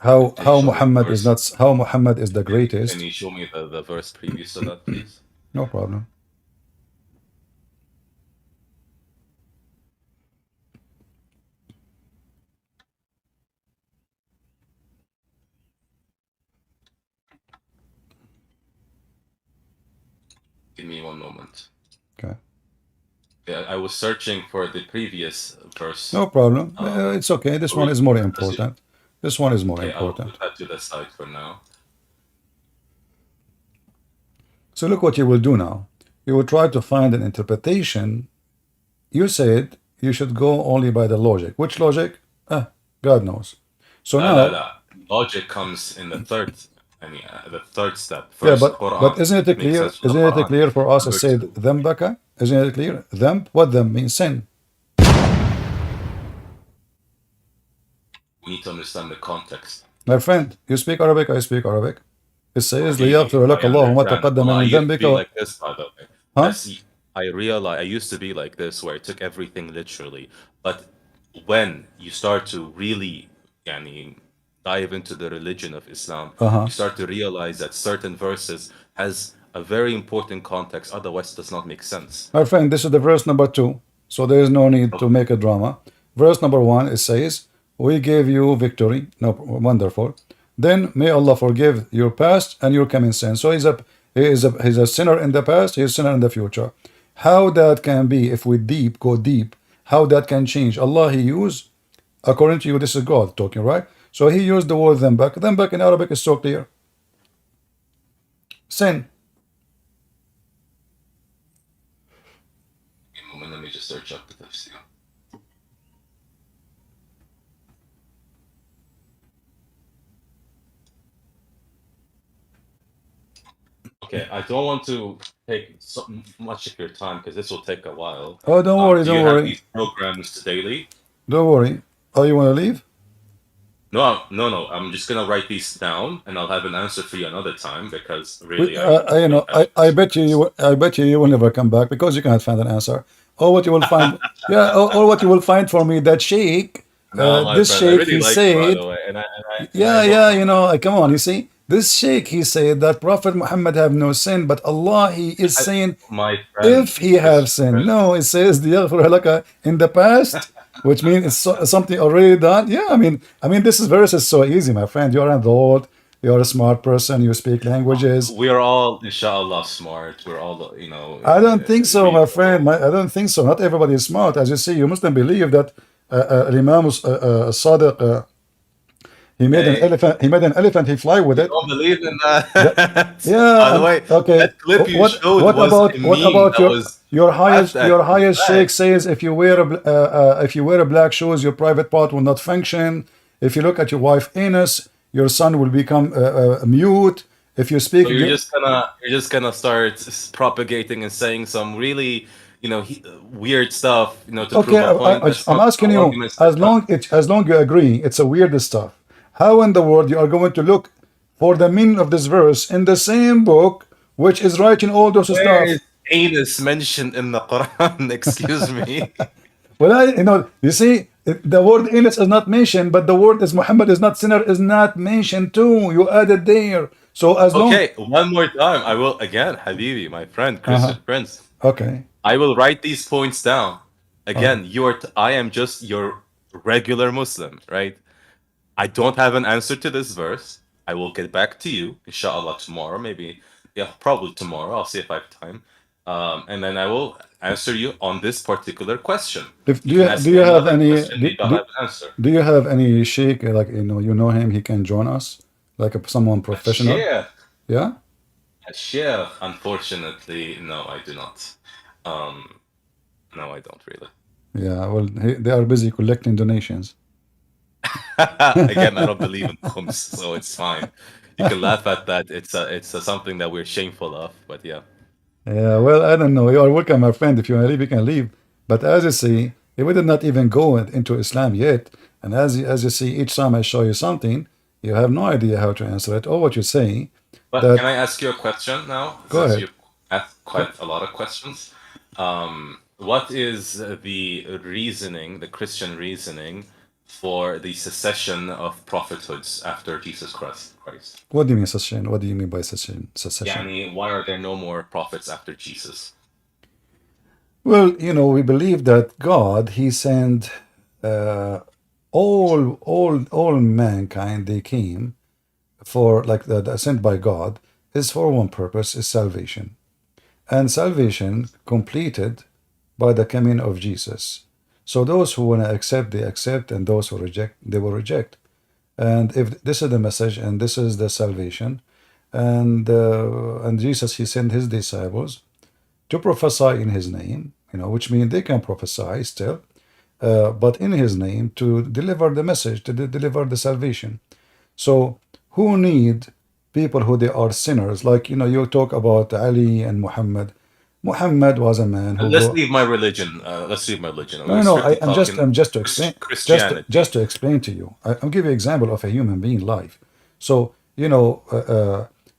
How show me the Muhammad is verse? not how Muhammad is the Can greatest. you show me the verse previous to that, please? No problem. Give me one moment. Okay. Yeah, I was searching for the previous verse. No problem. It's okay. This one is more Does it- important. This one is more Okay, I'll important. put that to the side for now. So look what you will do now. You will try to find an interpretation. You said you should go only by the logic. Which logic? God knows. So La, now, la, la. Logic comes in the third. The third step. yeah, First, but Quran. isn't it Makes clear? sense from the Isn't it Quran. clear for us? It Number said two, dhambaka. Isn't it clear? Dhamb. What dhamb means? Sin. we need to understand the context. My friend, you speak Arabic. I speak Arabic. It says Habibi, ليغفر لك I الله ما understand. تقدم Well, I من used to be ذنبك. like this, by the way. Huh? I realize I used to be like this, where I took everything literally. But when you start to really, dive into the religion of Islam, you start to realize that certain verses has a very important context. Otherwise, it does not make sense. My friend, this is the verse number 2. So there is no need to make a drama. Verse number 1, it says, we gave you victory. No, wonderful. Then may Allah forgive your past and your coming sin. So he's a sinner in the past, he's a sinner in the future. How that can be, if we go deep, how that can change? Allah, he used, according to you, this is God talking, right? So he used the word dhambak. Dhambak in Arabic is so clear. Sin. Let me just search up Okay, I don't want to take so much of your time because this will take a while. Oh, don't worry, Do you don't have worry, these programs daily? don't worry. Oh, you want to leave? No, no, no. I'm just gonna write these down, and I'll have an answer for you another time because really, I You don't know, have I much bet you, time. I bet you will never come back because you cannot find an answer. Or what you will find, yeah, or what you will find for me that sheikh, No, my this friend, I sheikh, really he like you, by said, the way, and yeah, I will yeah, come you back. know, come on, you see, this sheikh, he said that Prophet Muhammad have no sin, but Allah, he is saying My friend, if he have Christian sinned. Prince. No, it says لِيَغْفِرَ لَكَ in the past, which means it's something already done. Yeah, I mean, this verse is so easy, my friend. You're an adult, you're a smart person, you speak languages. We're all, inshallah, smart. We're all, I don't think so, my friend. reasonable. I don't think so. Not everybody is smart. As you see, you Muslim believe that Imam Sadiq, he made an Hey, elephant. He made an elephant. He fly with you it. don't believe in That, that? yeah, By the and way, okay. that clip you showed What was about a meme that was laughed at your in highest black. sheikh says if you wear if you wear a black shoes, your private part will not function. If you look at your wife anus, your son will become mute. If you speak So again, you're just gonna start propagating and saying some really, weird stuff, to okay, prove a point. That's I'm not asking how you, arguments are done. as long you agree, it's a weird stuff. How in the world you are going to look for the meaning of this verse in the same book which is writing all those Where stuff? is anus mentioned in the Quran? Excuse me. Well, you see, the word Enos is not mentioned, but the word is Muhammad is not sinner is not mentioned too. You added there. So as long, Okay, one more time. I will again, Habibi, my friend, uh-huh, Christian Prince. okay, I will write these points down. uh-huh. Again, I am just your regular Muslim, right? I don't have an answer to this verse. I will get back to you, inshallah, tomorrow. Maybe, yeah, probably tomorrow. I'll see if I have time. And then I will answer you on this particular question. If You can ask do me you any have other any question, maybe I'll have an answer. do you have any sheikh like you know him? He can join us like someone A professional. sheikh, Yeah. a sheikh, unfortunately, no, I do not. Um, no, I don't really. Yeah. Well, they are busy collecting donations. Again, I don't believe in khums, so it's fine. You can laugh at that. It's something that we're shameful of, but yeah. Yeah, well, I don't know. You are welcome, my friend. If you want to leave, you can leave. But as you see, we did not even go into Islam yet. And as you see, each time I show you something, you have no idea how to answer it or what you say. But can That I ask you a question now, go since ahead. you've asked quite a lot of questions? What is the reasoning, the Christian reasoning, for the secession of prophethoods after Jesus Christ? What do you mean secession? What do you mean by secession? Secession? Yani, why are there no more prophets after Jesus? Well, we believe that God, He sent uh, all mankind. They came for like the sent by God is for one purpose: is salvation. And salvation completed by the coming of Jesus. So those who want to accept, they accept, and those who reject, they will reject. And if this is the message and this is the salvation, and Jesus, he sent his disciples to prophesy in his name, which means they can prophesy still, but in his name to deliver the message, to deliver the salvation. So who need people who they are sinners? Like you talk about Ali and Muhammad. Muhammad was a man who Let's go. leave my religion. Let's leave my religion. No, We're no, no. strictly I'm talking just to explain, just Christianity. to explain to you. I'm giving you an example of a human being life. So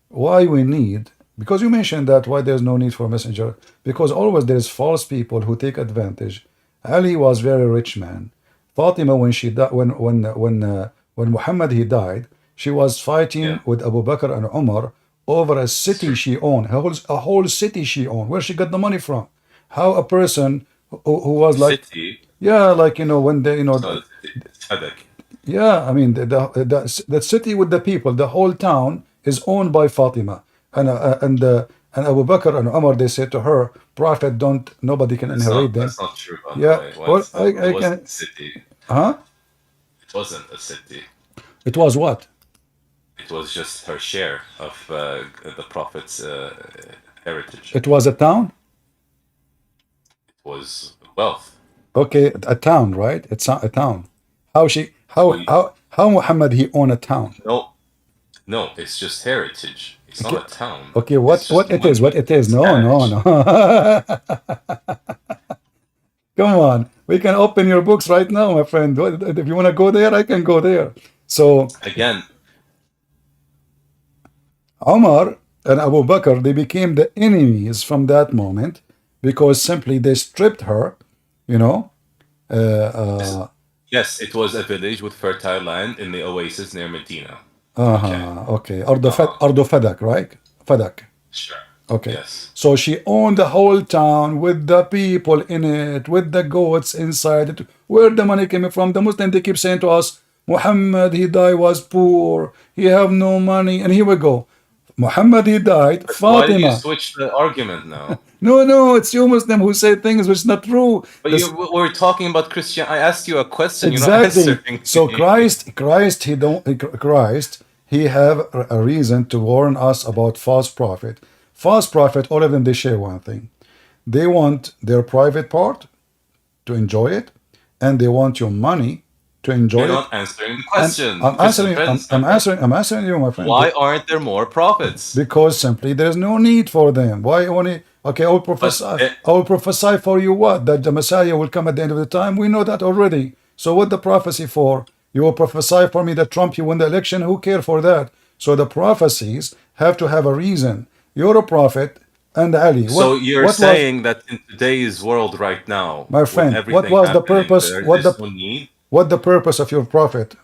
why we need, because you mentioned that why there's no need for a messenger, because always there's false people who take advantage. Ali was very rich man. Fatima, when she died, when Muhammad he died, she was fighting Yeah. with Abu Bakr and Umar over a city she owned, a whole city she owned. Where she got the money from? How a person who was like, City. yeah, like when they, So it's headache. yeah, I mean the city with the people, the whole town is owned by Fatima, and Abu Bakr and Umar, they said to her, Prophet, don't nobody can inherit them. That's not true, by the Yeah, way. well, It I wasn't can, a city. huh? It wasn't a city. It was what? It was just her share of the prophet's heritage. It was a town. It was wealth. Okay, a town, right? It's a town. How she, Well, how Muhammad he own a town? no, no, it's just heritage. It's not a town. Okay, It's what just it is, what money. it is. It's No, cash. no. Come on, we can open your books right now, my friend. If you want to go there, I can go there. So Again, Omar and Abu Bakr, they became the enemies from that moment because simply they stripped her, you know. yes, it was a village with fertile land in the oasis near Medina. Okay. Ardo Fadak, right? Fadak. Sure. Okay. Yes. So she owned the whole town with the people in it, with the goats inside it. Where the money came from? The Muslims, they keep saying to us, Muhammad, he died, was poor. He have no money. And here we go. Muhammad, he died. Why do you Fatima. switch the argument now? No, it's you Muslim who say things which is not true. But we're talking about Christian. I asked you a question. You're not Exactly. answering. So Christ, he have a reason to warn us about false prophet. False prophet, all of them, they share one thing. They want their private part to enjoy it, and they want your money to enjoy You're it. not answering the question. I'm answering you, my friend. Why aren't there more prophets? Because simply there's no need for them. Why only? Okay, I will prophesy for you what? That the Messiah will come at the end of the time. We know that already. So what the prophecy for? You will prophesy for me that Trump you win the election. Who care for that? So the prophecies have to have a reason. You're a prophet, and Ali. So you're saying that in today's world right now, my friend, with what everything was the happening, purpose? there's no need? What the purpose of your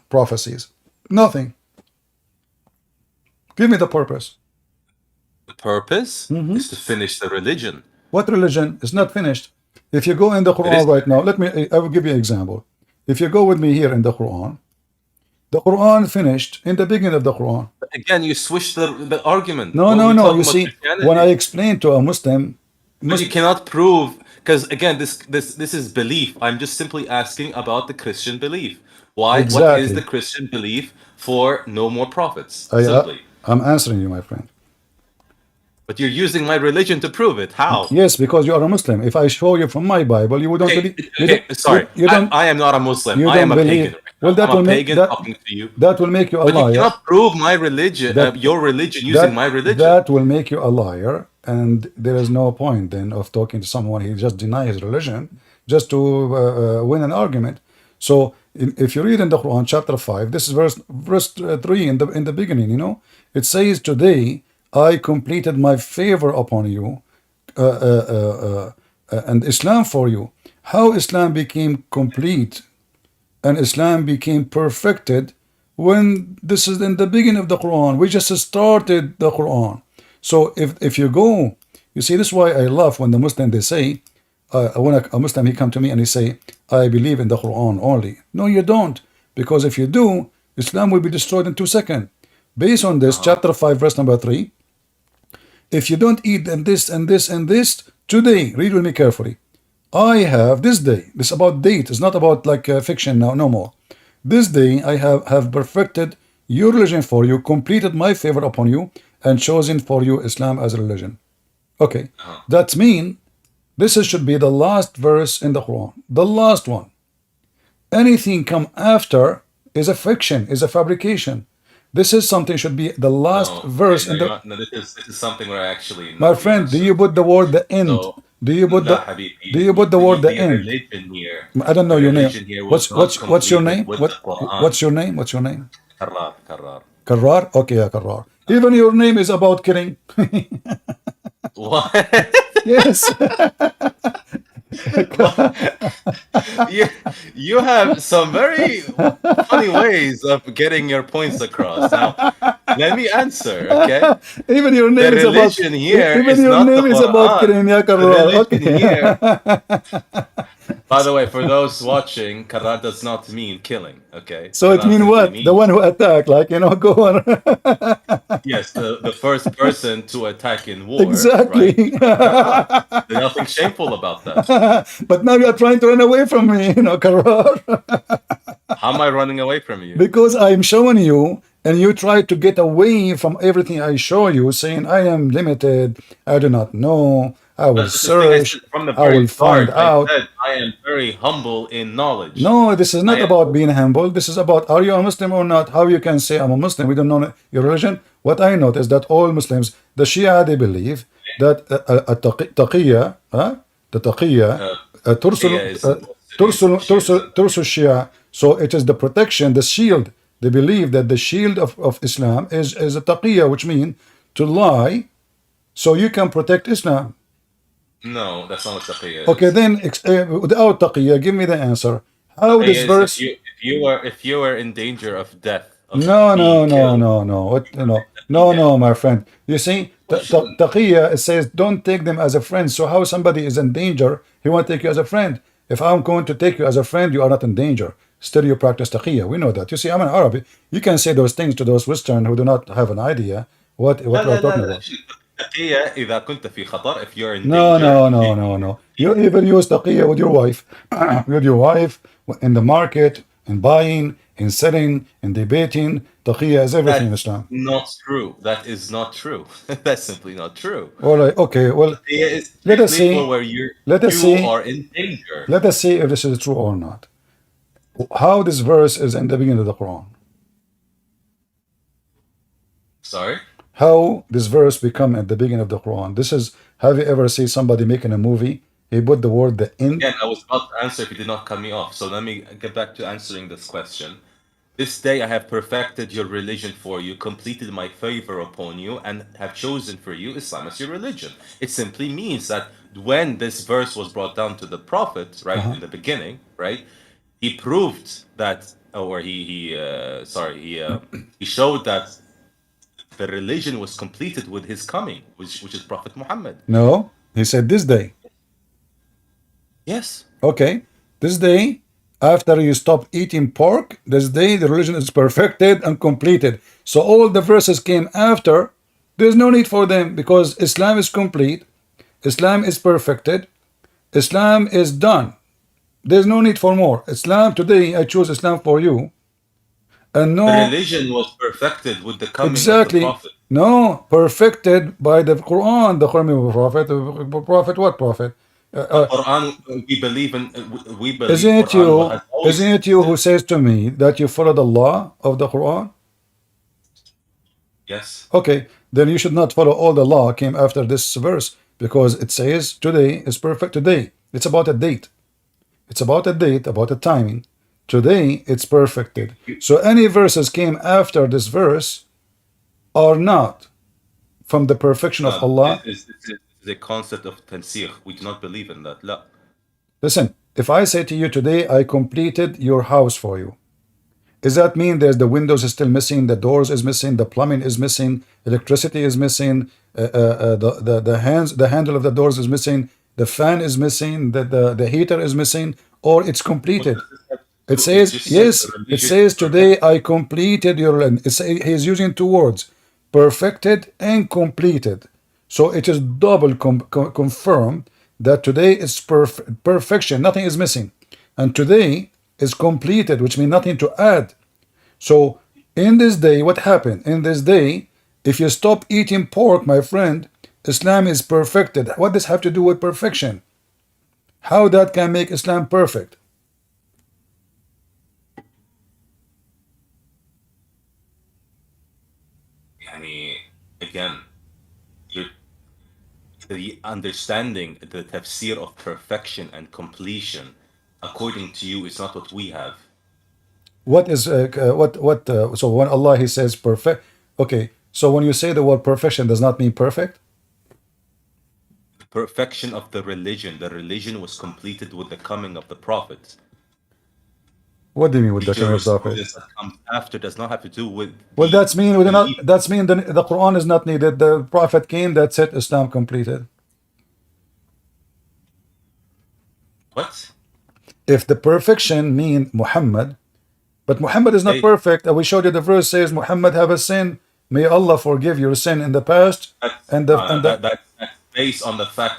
prophecies? Nothing. Give me the purpose. The purpose is to finish the religion. What religion is not finished? If you go in the Quran right now, I will give you an example. If you go with me here in the Quran finished in the beginning of the Quran. Again, you switch the argument. No. You see, when I explain to a Muslim, you cannot prove, because again, this is belief. I'm just simply asking about the Christian belief. Why? Exactly. What is the Christian belief for no more prophets? Simply. I'm answering you, my friend. But you're using my religion to prove it. How? Yes, because you are a Muslim. If I show you from my Bible, you wouldn't believe. Sorry, I am not a Muslim. I am a pagan. Well, that I'm will a make pagan talking to you. That will make you a liar. But you cannot prove my religion, your religion, using my religion. That will make you a liar, and there is no point then of talking to someone who just denies his religion just to win an argument. So if you read in the Quran, chapter 5, this is verse 3 in the beginning. You know, it says, "Today I completed my favor upon you, and Islam for you." How Islam became complete and Islam became perfected when this is in the beginning of the Quran. We just started the Quran. So if you go, you see, this is why I love when the Muslim, they say, when a Muslim, he come to me and he say, I believe in the Quran only. No, you don't. Because if you do, Islam will be destroyed in 2 seconds. Based on this, chapter 5, verse number 3, if you don't eat and this and this and this, today, read with me carefully. I have this day. This is about date. It's not about like fiction now, no more. This day I have perfected your religion for you, completed my favor upon you, and chosen for you Islam as a religion. Okay, that means this should be the last verse in the Quran, the last one. Anything come after is a fiction, is a fabrication. This is something should be the last verse in the. No, this is something where actually. My friend, do you put the word the end? So, do you put the word the end? Here, I don't know your name. What's your name? What's your name? What's your name? Karrar. Okay, yeah, Karrar. Even your name is about killing. What? Yes. you have some very funny ways of getting your points across. Now, let me answer, okay? Even your name is about here. Even your name is about killing, yeah, Karrar. Okay. Here. By the way, for those watching, Karrar does not mean killing, okay? So it means what? The one who attacked, like, go on. Yes, the first person to attack in war. Exactly. Right? There's nothing shameful about that. But now you are trying to run away from me, Karrar. How am I running away from you? Because I'm showing you, and you try to get away from everything I show you, saying I am limited, I do not know, I will That's the thing I search, said from the I very will find start. I out. said I am very humble in knowledge. No, this is I not am. about being humble. This is about, are you a Muslim or not? How you can say I'm a Muslim? We don't know your religion. What I notice is that all Muslims, the Shia, they believe that taqiyya, the taqiyya, Yeah, is tursul Shia. So it is the protection, the shield. They believe that the shield of Islam is a taqiyya, which means to lie, so you can protect Islam. no, that's not what taqiyya Okay, is. then without taqiyya, give me the answer. How Taqiyya this is if verse? you are in danger of death, of No, no, being no, killed. no, no. What? No, no, Taqiyya. no, my friend. You see, What shouldn't? taqiyya, it says don't take them as a friend. So how somebody is in danger, he won't take you as a friend. If I'm going to take you as a friend, you are not in danger. Still, you practice taqiyya. We know that. You see, I'm an Arab. You can say those things to those Western who do not have an idea what لا we are لا لا talking لا about. تقية إذا كنت في خطر, if you're in No, danger, no, no, no, no. You even use taqiyya with your wife. With your wife in the market, in buying, in selling, in debating. Taqiyya is everything in that's Islam. not true. That is not true. That's simply not true. All right, okay. Well, Taqiyya is let us strictly for see. where Let us you see. are in danger. Let us see if this is true or not. How this verse is in the beginning of the Quran. Sorry? How this verse become at the beginning of the Quran. This is. Have you ever seen somebody making a movie? He put the word the end. Again, I was about to answer if you did not cut me off. So let me get back to answering this question. This day I have perfected your religion for you, completed my favor upon you, and have chosen for you Islam as your religion. It simply means that when this verse was brought down to the Prophet, right, in the beginning, right, he proved that, or he showed that the religion was completed with his coming, which is Prophet Muhammad. No, he said this day. Yes. Okay, this day, after you stop eating pork, this day the religion is perfected and completed. So all the verses came after. There's no need for them because Islam is complete. Islam is perfected. Islam is done. There's no need for more. Islam today, I choose Islam for you. And The no, religion was perfected with the coming of the exactly, Prophet. no, perfected by the Quran, the coming of the Prophet. Prophet, what Prophet? Quran, we believe Isn't it Quran you? has always Isn't it you who existed. says to me that you follow the law of the Quran? Yes. Okay, then you should not follow all the law came after this verse because it says today is perfect. Today, it's about a date. It's about a date, about a timing. Today, it's perfected. So any verses came after this verse are not from the perfection of Allah. This is a concept of tansir. We do not believe in that. لا. Listen, if I say to you today, I completed your house for you, does that mean there's the windows is still missing, the doors is missing, the plumbing is missing, electricity is missing, the handle of the doors is missing, the fan is missing, the heater is missing, or it's completed? It It says just says yes. the It religion says is today perfected. I completed your. He's using two words, perfected and completed. So it is double confirmed that today is perfection. Nothing is missing, and today is completed, which means nothing to add. So in this day, what happened? In this day, if you stop eating pork, my friend, Islam is perfected. What does have to do with perfection? How that can make Islam perfect? يعني, again, the understanding, the tafsir of perfection and completion, according to you, is not what we have. What is what? So when Allah He says perfect, okay. So when you say the word perfection, does not mean perfect. The perfection of the religion was completed with the coming of the Prophet. What do you mean with The the coming of Prophet? jurisprudence that comes after does not have to do with Well, the that's mean we do not. belief. That's mean the Quran is not needed. The Prophet came. That's it. Islam completed. What? If the perfection mean Muhammad, but Muhammad is not Hey, perfect. We showed you the verse says Muhammad have a sin. May Allah forgive your sin in the past. And that's based on the fact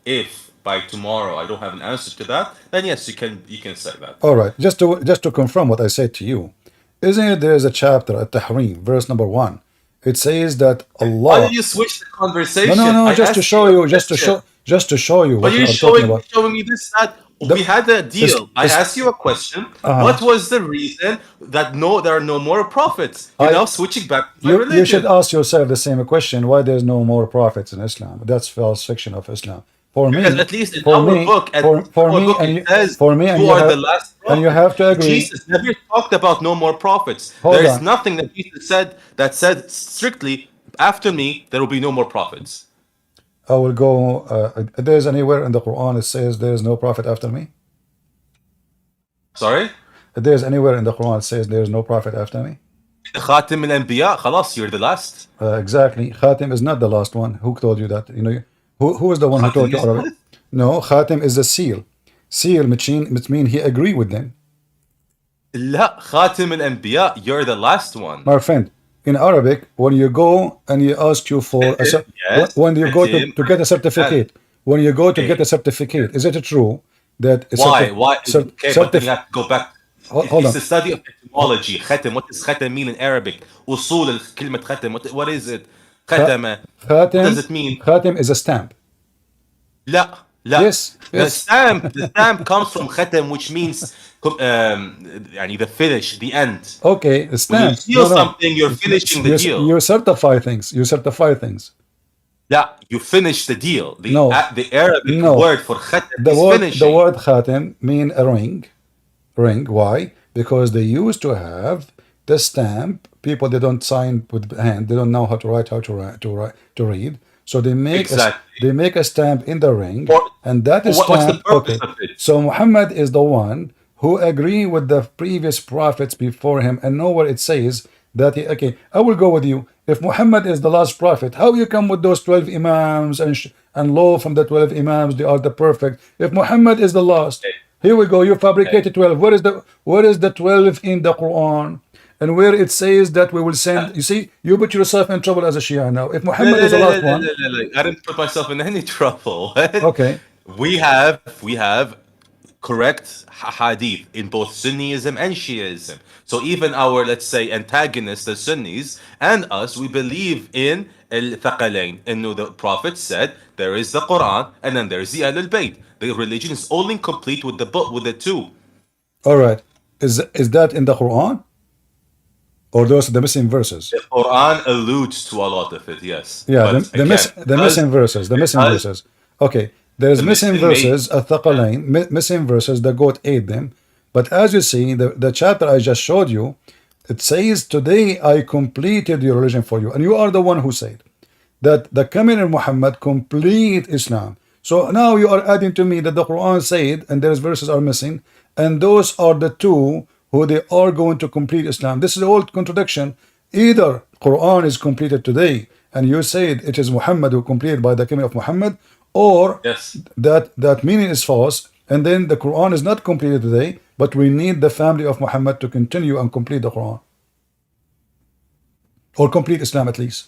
if by tomorrow I don't have an answer to that, then yes, you can say that. all right. Just to confirm what I said to you, isn't it there is a chapter at Tahrim, verse number 1. It says that Why did Allah. you switch the No, no, conversation? no. I Just to asked you show a you, just to question. just to show you But what we you're are talking about. showing me this, that we had a deal. I asked you a question. What was the reason that there are no more prophets? You're now switching back to my religion. You should ask yourself the same question: why there's no more prophets in Islam? That's false fiction of Islam. For me, because at least in our book, it says you are the last prophet. And you have to agree. Jesus never talked about no more prophets. Hold there is on. nothing that Jesus said that said strictly after me there will be no more prophets. I will go. There's anywhere in the Quran it says there is no prophet after me? Sorry? There's anywhere in the Quran it says there is no prophet after me? Khatim al-Anbiya, khalas, you're the last. Exactly. Khatim is not the last one. Who told you that? You know, who is the one who told you Arabic? No, Khatim is a seal. Seal, which means he agree with them. La, Khatim al-Anbiya, you're the last one. My friend, in Arabic, when you go and you ask you for when you go to get a certificate, when you go to get a certificate, is it true that why? But then you have to go back. Hold it's on. the study of etymology. Khatim, what does khatim mean in Arabic? Usul al-kalimat khatim, what is it? Khatama. What does it mean? Khatim is a stamp. La. Yes. The stamp comes from khatam, which means the finish, the end. Okay, the stamp. When you seal something, you're finishing the deal. You certify things. Yeah, you finish the deal. The Arabic word for khatam is finishing. The word khatam mean a ring. Why? Because they used to have the stamp. People, they don't sign with hand. They don't know how to write, to read. So they make a stamp in the ring, and that is what's the purpose of it? So Muhammad is the one who agree with the previous prophets before him, and nowhere it says that I will go with you. If Muhammad is the last prophet, how you come with those 12 imams and law from the 12 imams? They are the perfect. If Muhammad is the last, here we go. You fabricated 12. Where is the 12 in the Quran? And where it says that we will send, you see, you put yourself in trouble as a Shia now. If Muhammad is the last one, I didn't put myself in any trouble. Okay, we have correct hadith in both Sunnism and Shiism. So even our, let's say, antagonists, the Sunnis, and us, we believe in al-Thaqalain. And the Prophet said there is the Quran and then there's the Ahlul Bayt. The religion is only complete with the book, with the two. All right, is that in the Quran? Or those are the missing verses? The Quran alludes to a lot of it, yes. Yeah, the missing verses. Okay, there's missing verses, Athaqalain, missing verses, the goat ate them. But as you see, the chapter I just showed you, it says, today I completed your religion for you. And you are the one who said that the coming of Muhammad complete Islam. So now you are adding to me that the Quran said, and there's verses are missing, and those are the two who they are going to complete Islam. This is an old contradiction. Either Quran is completed today, and you said it is Muhammad who completed by the coming of Muhammad, or that meaning is false, and then the Quran is not completed today, but we need the family of Muhammad to continue and complete the Quran. Or complete Islam at least.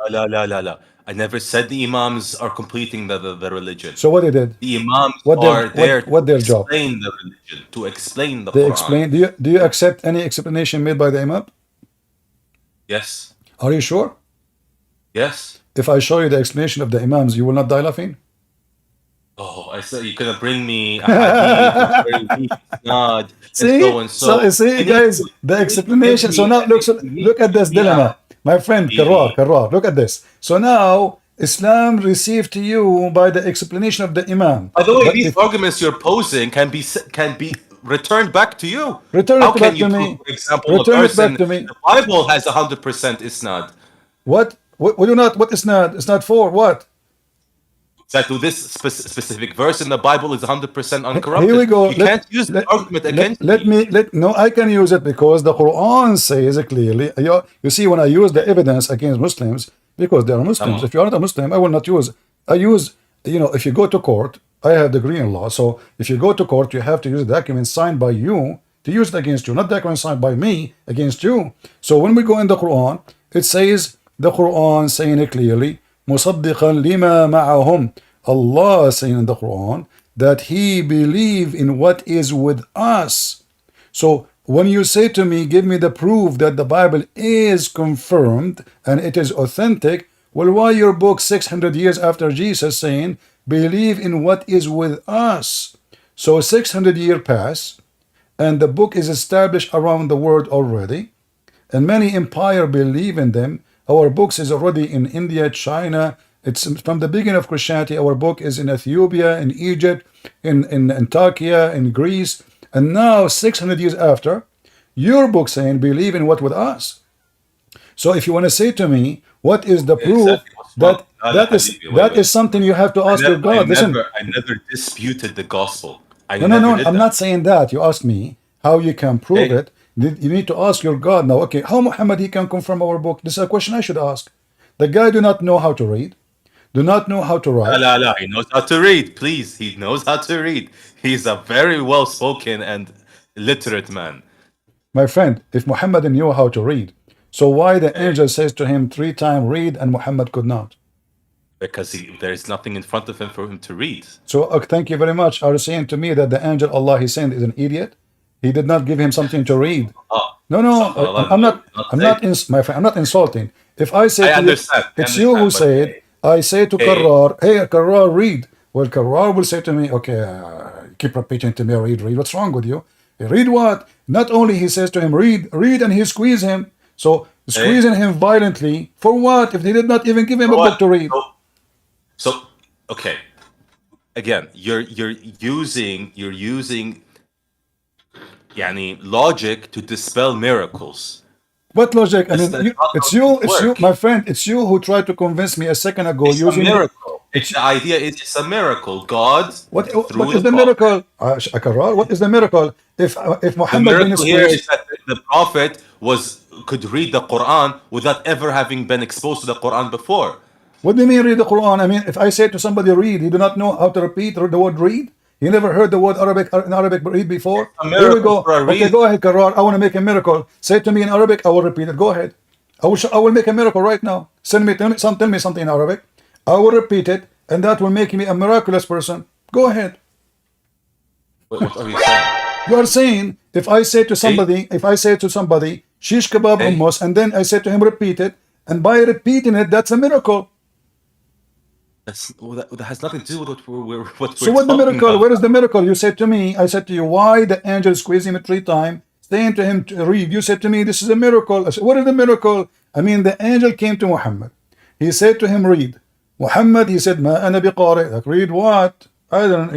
La. I never said the Imams are completing the religion. So what they did? The Imams are there to explain the religion, to explain the Quran. Do you accept any explanation made by the Imam? Yes. Are you sure? Yes. If I show you the explanation of the Imams, you will not die laughing? Oh, I said you're gonna bring me a hadith, See, guys, the explanation. So now look at this dilemma. My friend Khaarab, look at this. So now Islam received to you by the explanation of the Imam. By the way, these arguments you're posing can be returned back to you. Return it back to me. For example, the Bible has 100% isnad. What isnad? Isnad for what? That to this specific verse in the Bible is 100% uncorrupted. Here we go. You can't use the argument against No, I can use it because the Quran says it clearly. You see, when I use the evidence against Muslims, because they are Muslims. If you are not a Muslim, I will not use. I use, if you go to court, I have degree in law. So if you go to court, you have to use a document signed by you to use it against you, not document signed by me against you. So when we go in the Quran, it says, the Quran saying it clearly, مُصَدِّقًا لِمَا مَعَهُمْ. Allah saying in the Quran that He believe in what is with us. So when you say to me, give me the proof that the Bible is confirmed and it is authentic, well, why your book 600 years after Jesus saying believe in what is with us. So 600 years pass, and the book is established around the world already, and many empire believe in them. Our books is already in India, China. It's from the beginning of Christianity. Our book is in Ethiopia, in Egypt, in Turkey, in Greece. And now, 600 years after, your book saying, believe in what with us. So if you want to say to me, what is the proof Exactly what's that wrong? No, no, Habibi, wait, wait. is something you have to ask your God. Listen, I never disputed the gospel. I no, no, never no, did I'm that. not saying that. You asked me how you can prove Okay. it. You need to ask your God now. Okay, how Muhammad he can confirm our book? This is a question I should ask. The guy do not know how to read, do not know how to La, write. la, la. He knows how to read. Please, he knows how to read. He's a very well-spoken and literate man. My friend, if Muhammad knew how to read, so why the Okay. angel says to him 3 times read and Muhammad could not? Because there's nothing in front of him for him to read. So thank you very much. Are you saying to me that the angel Allah he sent is an idiot? He did not give him something to read. Oh, No, no, subhanAllah, I'm no, not. did not I'm say. not. My friend, I'm not insulting. If I say I to you, understand. I it's you who understand, but said. I say to hey, Karrar, hey Karrar, read. Well, Karrar will say to me, okay, keep repeating to me, read, read. What's wrong with you? Read what? Not only he says to him, read, read, and he squeeze him. So hey, squeezing him violently for what? If they did not even give him for a book what? to read. So, okay. Again, you're using yani, logic to dispel miracles. What logic? I That's mean, not how it's things it's you, work. my friend. It's you who tried to convince me a second ago It's a using. miracle. It's The idea is it's a miracle. God, what through is the the prophet. miracle? Karrar, what is the miracle? If The Muhammad bin miracle here squeezed, is that the prophet could read the Quran without ever having been exposed to the Quran before. what do you mean read the Quran? I mean, if I say to somebody read, he do not know how to repeat the word read. He never heard the word Arabic in Arabic read before. A Here we miracle go. for a Okay, reason. go ahead, Karrar. I want to make a miracle. Say it to me in Arabic. I will repeat it. Go ahead. I will make a miracle right now. Tell me something in Arabic. I will repeat it, and that will make me a miraculous person. Go ahead. Wait, what are you saying? You are saying Hey, if I say to somebody, shish kebab hey, hummus, and then I say to him, repeat it, and by repeating it, that's a miracle. that has nothing to do with what So we're what the talking miracle? about. Where is the miracle? You said to me, I said to you, why the angel squeezed him 3 times, saying to him to read. You said to me, this is a miracle. I said, what is the miracle? I mean, the angel came to Muhammad. He said to him, read. Muhammad, he said, ma ana biqari. Like, read what? I don't,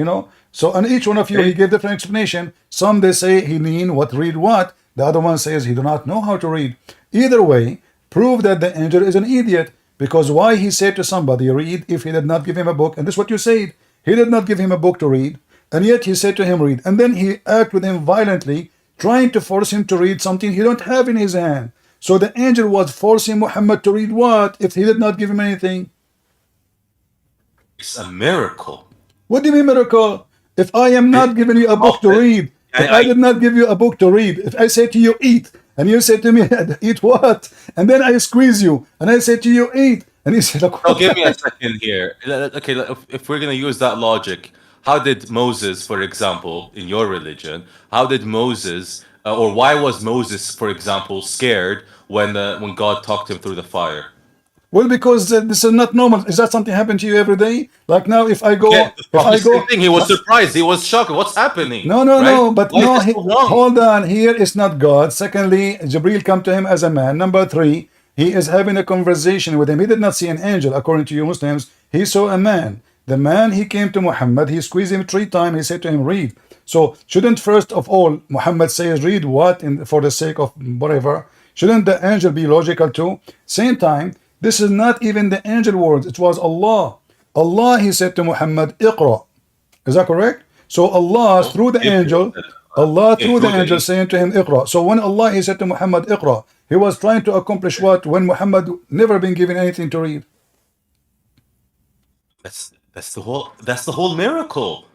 So on each one of you, he Hey, gave different explanation. Some they say he mean what, read what. The other one says he do not know how to read. Either way, prove that the angel is an idiot. Because why he said to somebody, read, if he did not give him a book? And this is what you said. He did not give him a book to read. And yet he said to him, read. And then he acted with him violently, trying to force him to read something he don't have in his hand. So the angel was forcing Muhammad to read what if he did not give him anything? it's a miracle. What do you mean miracle? If I am The not giving you a book to prophet, read, if I I did not give you a book to read, if I say to you eat, and you say to me eat what, and then I squeeze you, and I say to you eat, and you say like, no, give me a second here. Okay, if we're gonna use that logic, how did Moses, for example, in your religion, how did Moses, or why was Moses, for example, scared when God talked him through the fire? well, because this is not normal. Is that something happen to you every day? Like now, Again, the prophet, same thing. He was surprised. He was shocked. What's happening? no, no, Right? no, but Why is no, this so long? hold on. Here is not God. Secondly, Jibril come to him as a man. Number three, he is having a conversation with him. He did not see an angel, according to you Muslims. He saw a man. The man, he came to Muhammad. He squeezed him 3 times. He said to him, read. So shouldn't first of all Muhammad says read what for the sake of whatever? Shouldn't the angel be logical too? Same time, this is not even the angel words. It was Allah. Allah, he said to Muhammad, Iqra. Is that correct? So Allah No, through the Gabriel angel, said, Allah okay, through the through the angel angel. saying to him, Iqra. So when Allah he said to Muhammad, Iqra, he was trying to accomplish what when Muhammad never been given anything to read. That's the whole miracle.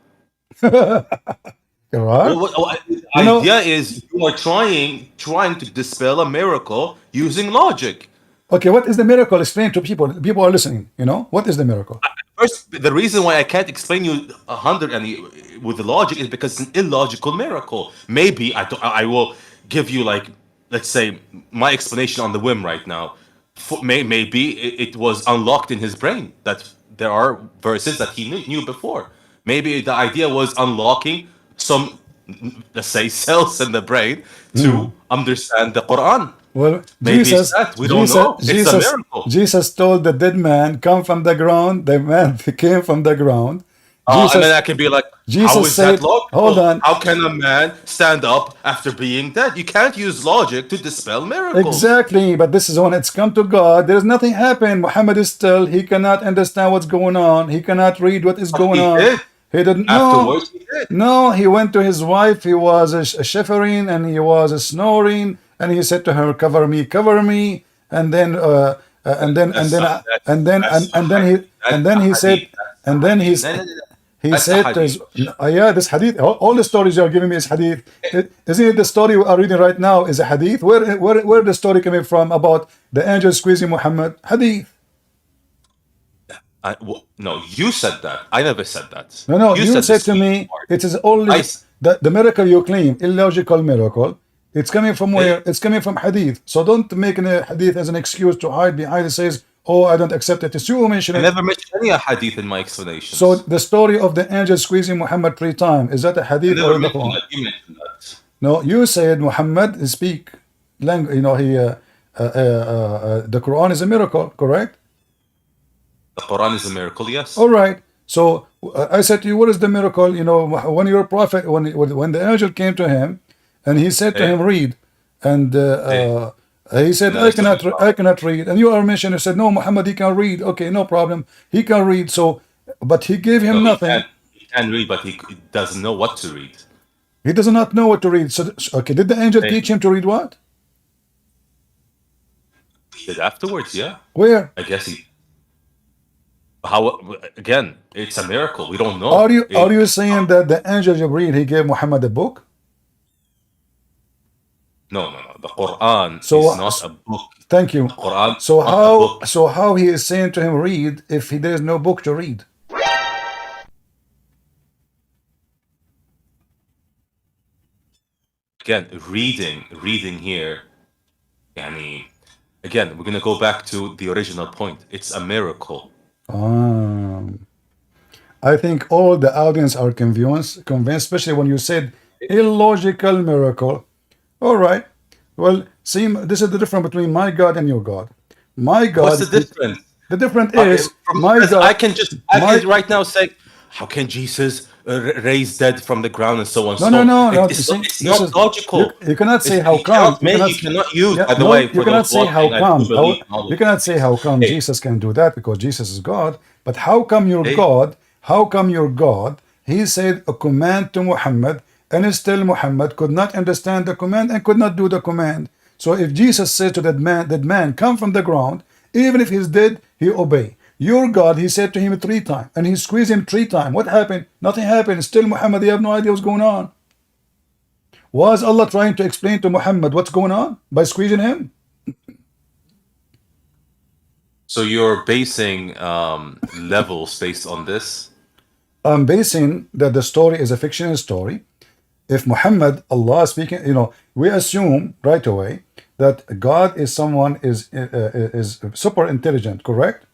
Right? The You know, idea is you are trying to dispel a miracle using logic. okay, what is the miracle? Explain to people. People are listening. What is the miracle? First, the reason why I can't explain you 100 and with the logic is because it's an illogical miracle. Maybe I will give you like, let's say, my explanation on the whim right now. Maybe it was unlocked in his brain that there are verses that he knew before. Maybe the idea was unlocking some, let's say, cells in the brain to understand the Quran. Well, Maybe it's that. We don't know. It's a miracle. Jesus told the dead man, "Come from the ground." The man came from the ground. And then I can be like, how Jesus is said, that logical? hold on. How can a man stand up after being dead? You can't use logic to dispel miracles. Exactly, but this is when it's come to God. There is nothing happened. Muhammad is still, he cannot understand what's going on. He cannot read what is going on. Did. He didn't. Afterwards, he did. No, he went to his wife. He was shivering and he was snoring, and he said to her, "Cover me, cover me." And then he said, and then he said to his, yeah, this hadith, all the stories you're giving me is hadith. Isn't it the story we are reading right now is a hadith? Where the story coming from about the angel squeezing Muhammad? Hadith. No, you said that. I never said that. No, you said to me, it is only the miracle you claim, illogical miracle. It's coming from where? It's coming from hadith. So don't make a hadith as an excuse to hide behind. It says, "Oh, I don't accept it." It's you mentioned it. I never mentioned any hadith in my explanation. So the story of the angel squeezing Muhammad 3 times, is that a hadith or the Quran? You mentioned that. No, you said Muhammad speak language. You know, the Quran is a miracle, correct? The Quran is a miracle, yes. All right. So I said to you, what is the miracle? You know, when your prophet, when the angel came to him, and he said to him, "Read," and he said, "I cannot read." And you are mentioned. You said, "No, Muhammad, he can read." Okay, no problem. He can read. So, but he gave him nothing. He can read, but he doesn't know what to read. He does not know what to read. So, okay, did the angel teach him to read what? He did afterwards, yeah. Where? I guess he. How again? It's a miracle. We don't know. Are you saying that the angel Jibreel, he gave Muhammad a book? No. The Quran is not a book. Thank you. The Quran. So how he is saying to him read if there is no book to read? Again, reading here. Again, we're gonna go back to the original point. It's a miracle. I think all the audience are convinced, especially when you said illogical miracle. All right. Well, see, this is the difference between my God and your God. My God. What's the difference? The difference is my God. I can right now say, how can Jesus raise dead from the ground and so on? No. It's not logical. You cannot say how come. You cannot use. By the way, you cannot say how come. You cannot say how come Jesus can do that because Jesus is God. But how come your God? How come your God? He said a command to Muhammad, and still Muhammad could not understand the command and could not do the command. So if Jesus said to that man, come from the ground, even if he's dead, he obey. Your God, he said to him 3 times, and he squeezed him 3 times. What happened? Nothing happened. Still Muhammad, you have no idea what's going on. Was Allah trying to explain to Muhammad what's going on by squeezing him? So you're basing levels based on this? I'm basing that the story is a fictional story. If Muhammad, Allah speaking, we assume right away that God is someone is super intelligent, correct?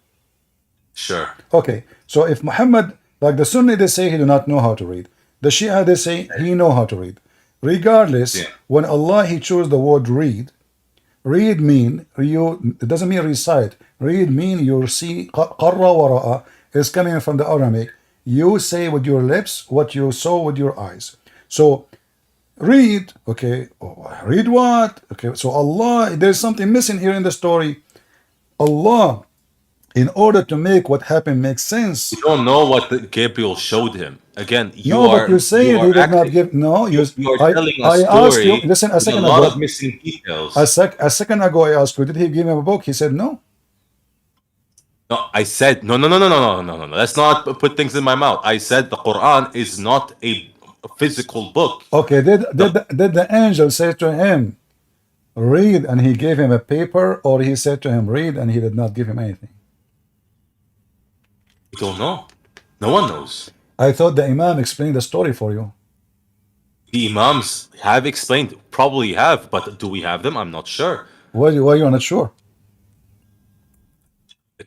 Sure. Okay, so if Muhammad, like the Sunni, they say he do not know how to read. The Shia, they say he know how to read. Regardless, when Allah, he chose the word read mean, it doesn't mean recite. Read mean you see, qarra wa ra'a is coming from the Aramaic. You say with your lips what you saw with your eyes. So read, okay, read what? Okay, so Allah, there's something missing here in the story. Allah, in order to make what happened make sense. You don't know what Gabriel showed him. Again, but you're saying he did not give. No, you are telling a story. I asked you. Listen, a second ago. A lot of missing details. A second ago, I asked you, did he give him a book? He said no. No, I said no. Let's not put things in my mouth. I said the Quran is not a physical book. Okay, did the angel say to him, read, and he gave him a paper, or he said to him, read, and he did not give him anything? We don't know. No one knows. I thought the Imam explained the story for you. The Imams have explained, probably have, but do we have them? I'm not sure. Why are you not sure?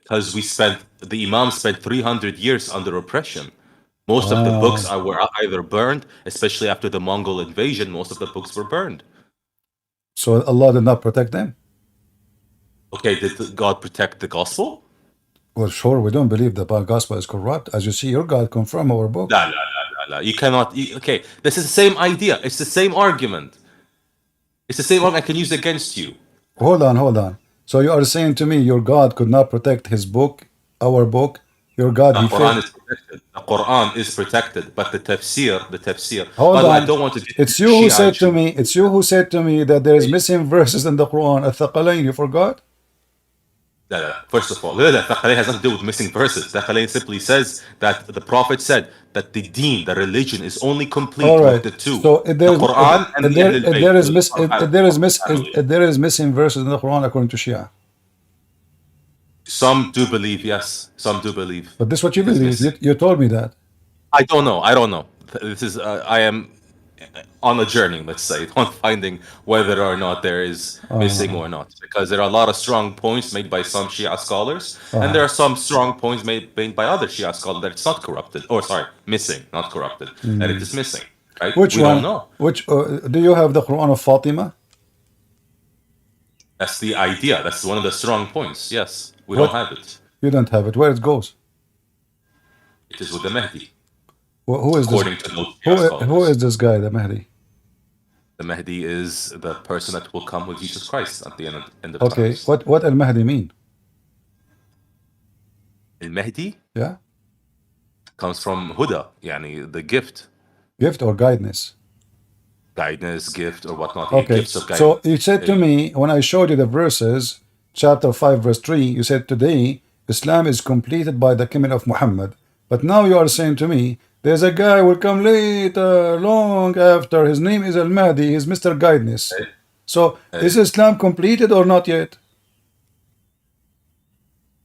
Because the Imam spent 300 years under oppression. Most of the books were either burned, especially after the Mongol invasion. Most of the books were burned. So Allah did not protect them? Okay, did God protect the gospel? Well, sure, we don't believe the gospel is corrupt. As you see, your God confirmed our book. La, la, la, la, la. You cannot. Okay, this is the same idea. It's the same argument. It's the same argument I can use against you. Hold on, hold on. So you are saying to me your God could not protect his book, our book? Your God, The he Quran failed. is protected. The Quran is protected, but the tafsir. Hold By the way, on. I don't want to get It's into you who Shia said to and me, it's you who said to me that there is missing verses in the Quran. Al-Thaqalain, you forgot? La, la. First of all, la, Thaqalain has nothing to do with missing verses. Thaqalain simply says that the Prophet said that the deen, the religion, is only complete All with right. the two, So if the Quran and the Ahlul Bayt, family. if there is missing verses in the Quran according to Shia. Some do believe, yes. Some do believe. But this is what you It is believe. missing. You told me that. I don't know. I don't know. This is I am on a journey, let's say, on finding whether or not there is missing or not, because there are a lot of strong points made by some Shia scholars, and there are some strong points made by other Shia scholars that it's not corrupted, or sorry, missing, not corrupted, that it is missing. Right? Which we one? don't know. Which do you have the Quran of Fatima? That's the idea. That's one of the strong points. Yes, we What? don't have it. You don't have it. Where it goes? It is with the Mahdi, Who is according this? to those Shia scholars. Who is this guy, the Mahdi? The Mahdi is the person that will come with Jesus Christ at the end of Okay. times. What Al Mahdi mean? El Mahdi Yeah, comes from Huda, yani the gift, gift or guidance. guidance, gift, or whatnot. Okay. Gifts of guidance. So you said to me when I showed you the verses, chapter 5, verse 3, you said today Islam is completed by the coming of Muhammad. But now you are saying to me there's a guy will come later, long after. His name is Al Mahdi. He's Mr. Guidance. So is Islam completed or not yet?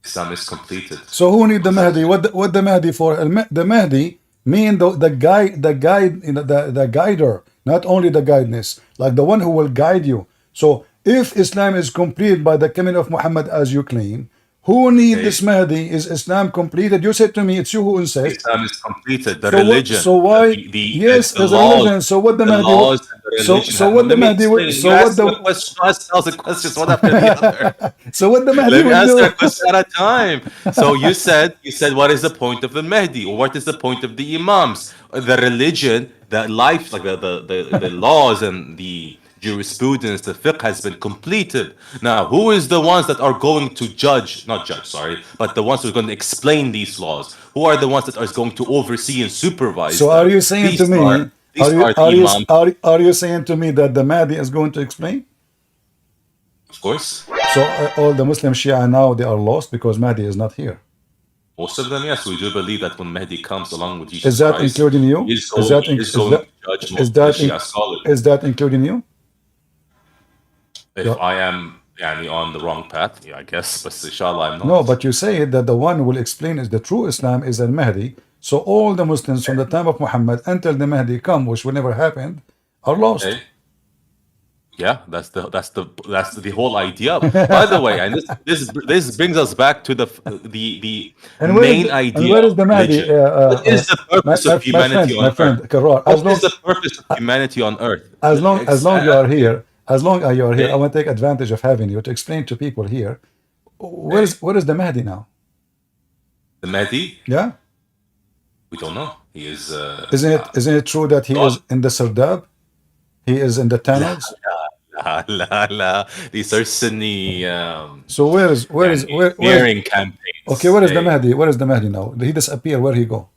Islam is completed. So who need the Mahdi? What the Mahdi for? The Mahdi mean the guide, you know, the guider, not only the guidance, like the one who will guide you. So if Islam is complete by the coming of Muhammad as you claim, who need this Mahdi? Is Islam completed? You said to me, it's you who insist. Islam is completed. The So religion. so why? Yes, there's a religion. So what the Mahdi? laws and the religion. So what the Mahdi? So what the questions one after the other. so what the Mahdi Let me will answer do? a question at a time. So you said what is the point of the Mahdi, or what is the point of the Imams? The religion, the life, like the laws and the jurisprudence, the fiqh has been completed. Now, who is the ones that are going to not judge, sorry, but the ones who are going to explain these laws? Who are the ones that are going to oversee and supervise So them? are you saying to me? Are you saying to me that the Mahdi is going to explain? Of course. So all the Muslim Shia now they are lost because Mahdi is not here. Most of them, yes, we do believe that when Mahdi comes along with Jesus Is that Christ, including you? he's going to judge most of the Shia scholars. Is that including you? If I am on the wrong path, yeah, I guess, but inshallah I'm not. No, but you say that the one who will explain is the true Islam is Al-Mahdi. So all the Muslims from the time of Muhammad until the Mahdi come, which will never happen, are lost. Okay. Yeah, that's the whole idea. By the way, and this brings us back to the main idea. And where is the Mahdi? What is the purpose of humanity on earth? Karrar, What is the purpose of humanity on earth? As long you are here, I want to take advantage of having you to explain to people here. Where is the Mahdi now? The Mahdi? Yeah. We don't know. He is. Isn't it true that he is in the Sardab? He is in the tunnels. La. These are Sunni. So where is campaigns? Okay, where is the Mahdi? Where is the Mahdi now? Did he disappear? Where he go?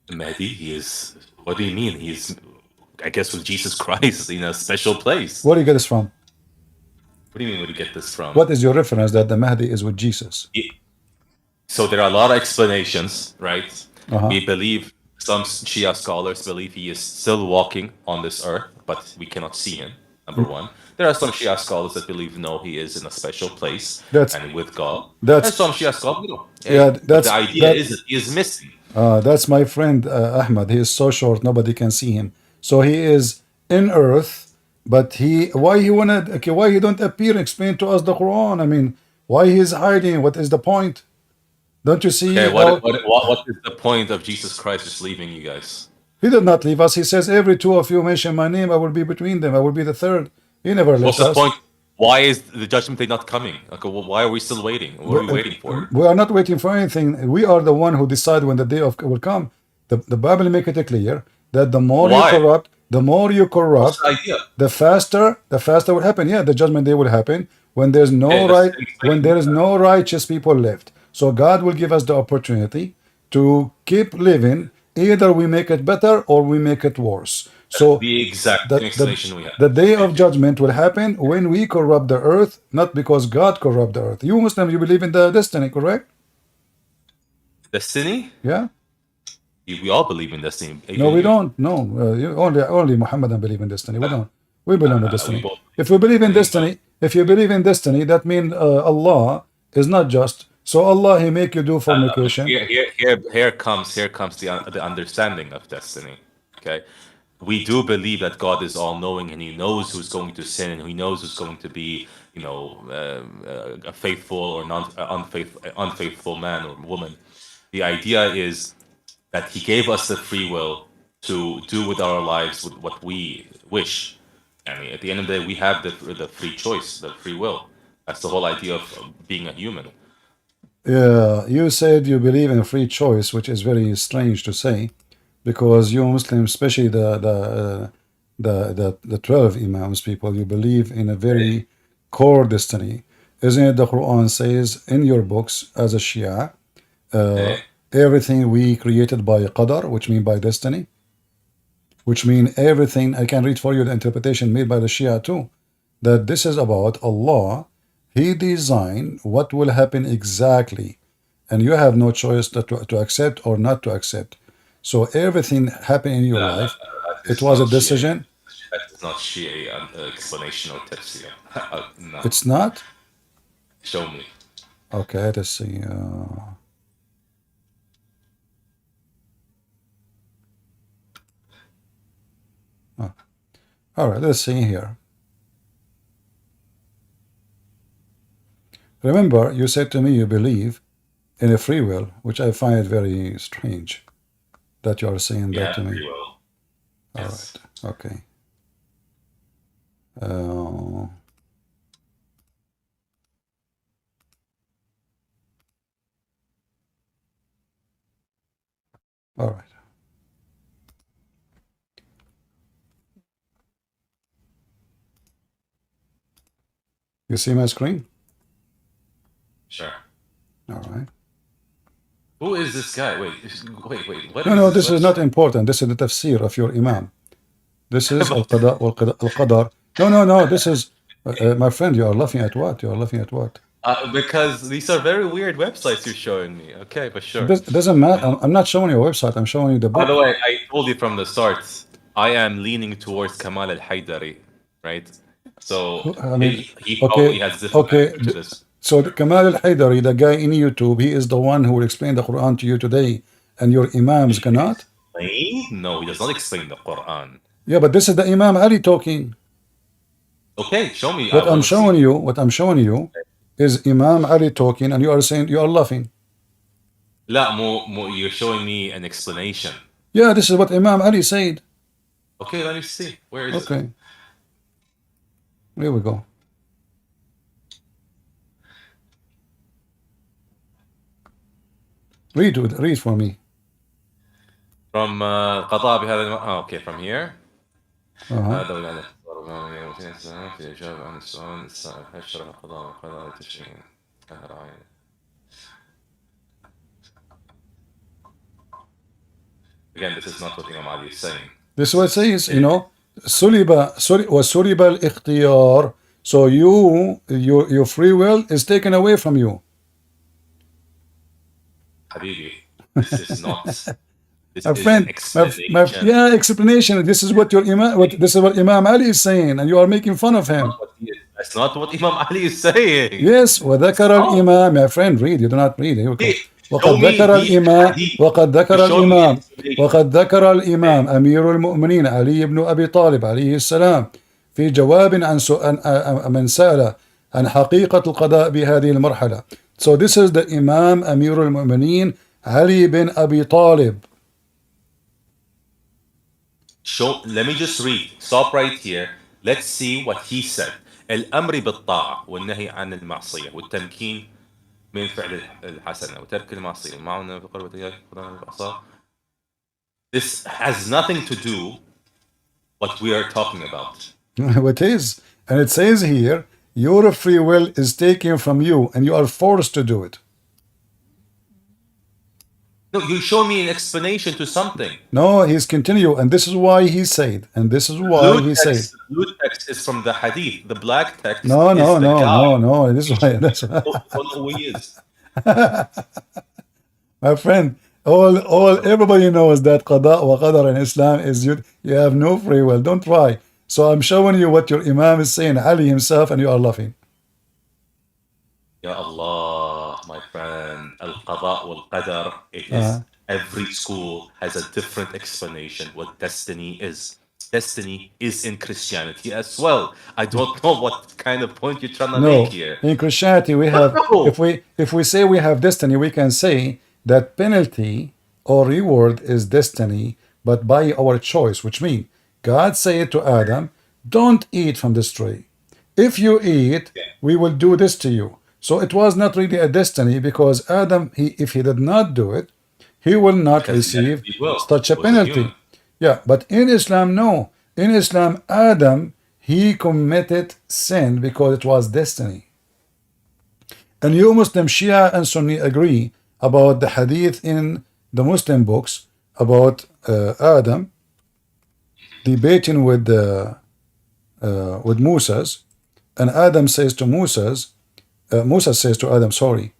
The Mahdi, he is. What do you mean? He's, I guess, with Jesus Christ in a special place. Where do you get this from? What do you mean? Where do you get this from? What is your reference that the Mahdi is with Jesus? So there are a lot of explanations, right? Uh-huh. We believe, some Shia scholars believe he is still walking on this earth, but we cannot see him. Number one. There are some Shia scholars that believe no, he is in a special place and with God. And some Shia scholars, no. The idea is that he is missing. That's my friend Ahmad. He is so short, nobody can see him. So he is in earth, but why he don't appear? Explain to us the Quran. I mean, Why he is hiding? What is the point? Don't you see? Okay, what is the point of Jesus Christ just leaving you guys? He did not leave us. He says, every two of you mention my name, I will be between them. I will be the third. He never What's left the us. point? Why is the judgment day not coming? Like, why are we still waiting? What are we waiting for? We are not waiting for anything. We are the one who decide when the day of will come. The Bible make it clear that the more Why? you corrupt, What's the idea? the faster will happen. Yeah, the judgment day will happen when there's no when there is no righteous people left. So God will give us the opportunity to keep living. Either we make it better or we make it worse. So The exact explanation we have. the day of judgment will happen when we corrupt the earth, not because God corrupt the earth. You Muslims, you believe in the destiny, correct? Destiny? Yeah. We all believe in destiny. No, we don't. No, only Muhammadan believe in destiny. We don't. We believe in destiny. both. If we believe in destiny, that means Allah is not just. So Allah, He make you do fornication. Here comes the understanding of destiny. Okay, we do believe that God is all knowing and He knows who's going to sin and He knows who's going to be, a faithful or unfaithful man or woman. The idea is that He gave us the free will to do with our lives with what we wish. I mean, at the end of the day, we have the free choice, the free will. That's the whole idea of being a human. Yeah, you said you believe in free choice, which is very strange to say, because you Muslims, especially the 12 Imams people, you believe in a very core destiny. Isn't it the Quran says in your books as a Shia, everything we created by qadar, which mean by destiny, which mean everything. I can read for you the interpretation made by the Shia too, that this is about Allah. He designed what will happen exactly, and you have no choice to accept or not to accept. So everything happened in your life. It was a decision. That is not Shia explanation or tafsir. No. It's not? Show me. Okay, let's see. All right, let's see here. Remember, you said to me you believe in a free will, which I find very strange that you are saying that to me. Free will. Yes. All right, okay. All right. You see my screen? Sure. All right. Who is this guy? Wait. What No, is this is not important. This is the tafsir of your Imam. This is al-qada al-qadar. No. This is, my friend, you are laughing at what? You are laughing at what? Because these are very weird websites you're showing me. Okay, but sure. It doesn't matter. I'm not showing you a website. I'm showing you the By book. the way, I told you from the start, I am leaning towards Kamal al-Haidari, right? So I mean, he probably has different answers to this. So Kamal al-Haidari, the guy in YouTube, he is the one who will explain the Quran to you today, and your Imams cannot? No, he does not explain the Quran. Yeah, but this is the Imam Ali talking. Okay, show me. What I'm showing you is Imam Ali talking, and you are saying, you are laughing. لا, you're showing me an explanation. Yeah, this is what Imam Ali said. Okay, let me see. Where is it? Okay. Here we go. Read for me. From قضاء بهذا okay, from here. هذا ولا في الإجابة عن السؤال السائل هل شرع القضاء والقضاء والتشريع Again, this is not what Imam Ali is saying. This is what it says, وَسُلِبَ الْإِخْتِيَارِ. So your free will is taken away from you. Habibi, this is not. This My is friend, explanation. explanation. This is what this is what Imam Ali is saying, and you are making fun of him. That's not what Imam Ali is saying. Yes, وذكر الإمام. My friend, read. You do not read. Here we go. وقد ذكر الإمام أمير المؤمنين علي بن أبي طالب عليه السلام في جواب عن من سأل عن حقيقة القضاء بهذه المرحلة. So this is the Imam Amir al-Mu'mineen Ali bin Abi Talib. Let me just read. Stop right here. Let's see what he said. الأمر بالطاعة والنهي عن المعصية والتمكين من فعل الحسنة وترك المعصية. This has nothing to do what we are talking about. It is. And it says here, your free will is taken from you and you are forced to do it. No, you show me an explanation to something. No, he's continue, and this is why he said, and this is why he said. Blue text is from the hadith. The black text No, is no, the no, guy. no, no. This is why. That's why. Don't know who he is. My friend, everybody knows that qada wa qadar in Islam is you have no free will. Don't try. So I'm showing you what your Imam is saying, Ali himself, and you are laughing. Ya Allah, my friend, al-qada wal-qadar, it is, every school has a different explanation what destiny is. Destiny is in Christianity as well. I don't know what kind of point you're trying to make here. In Christianity, we have, if we say we have destiny, we can say that penalty or reward is destiny, but by our choice, which means God said to Adam, don't eat from this tree. If you eat, we will do this to you. So it was not really a destiny, because Adam, if he did not do it, he will not receive such a penalty. Yeah, but in Islam, no. In Islam, Adam, he committed sin because it was destiny. And you Muslim, Shia and Sunni agree about the hadith in the Muslim books about Adam debating with Moses, and Adam says to Moses, Musa says to Adam, sorry,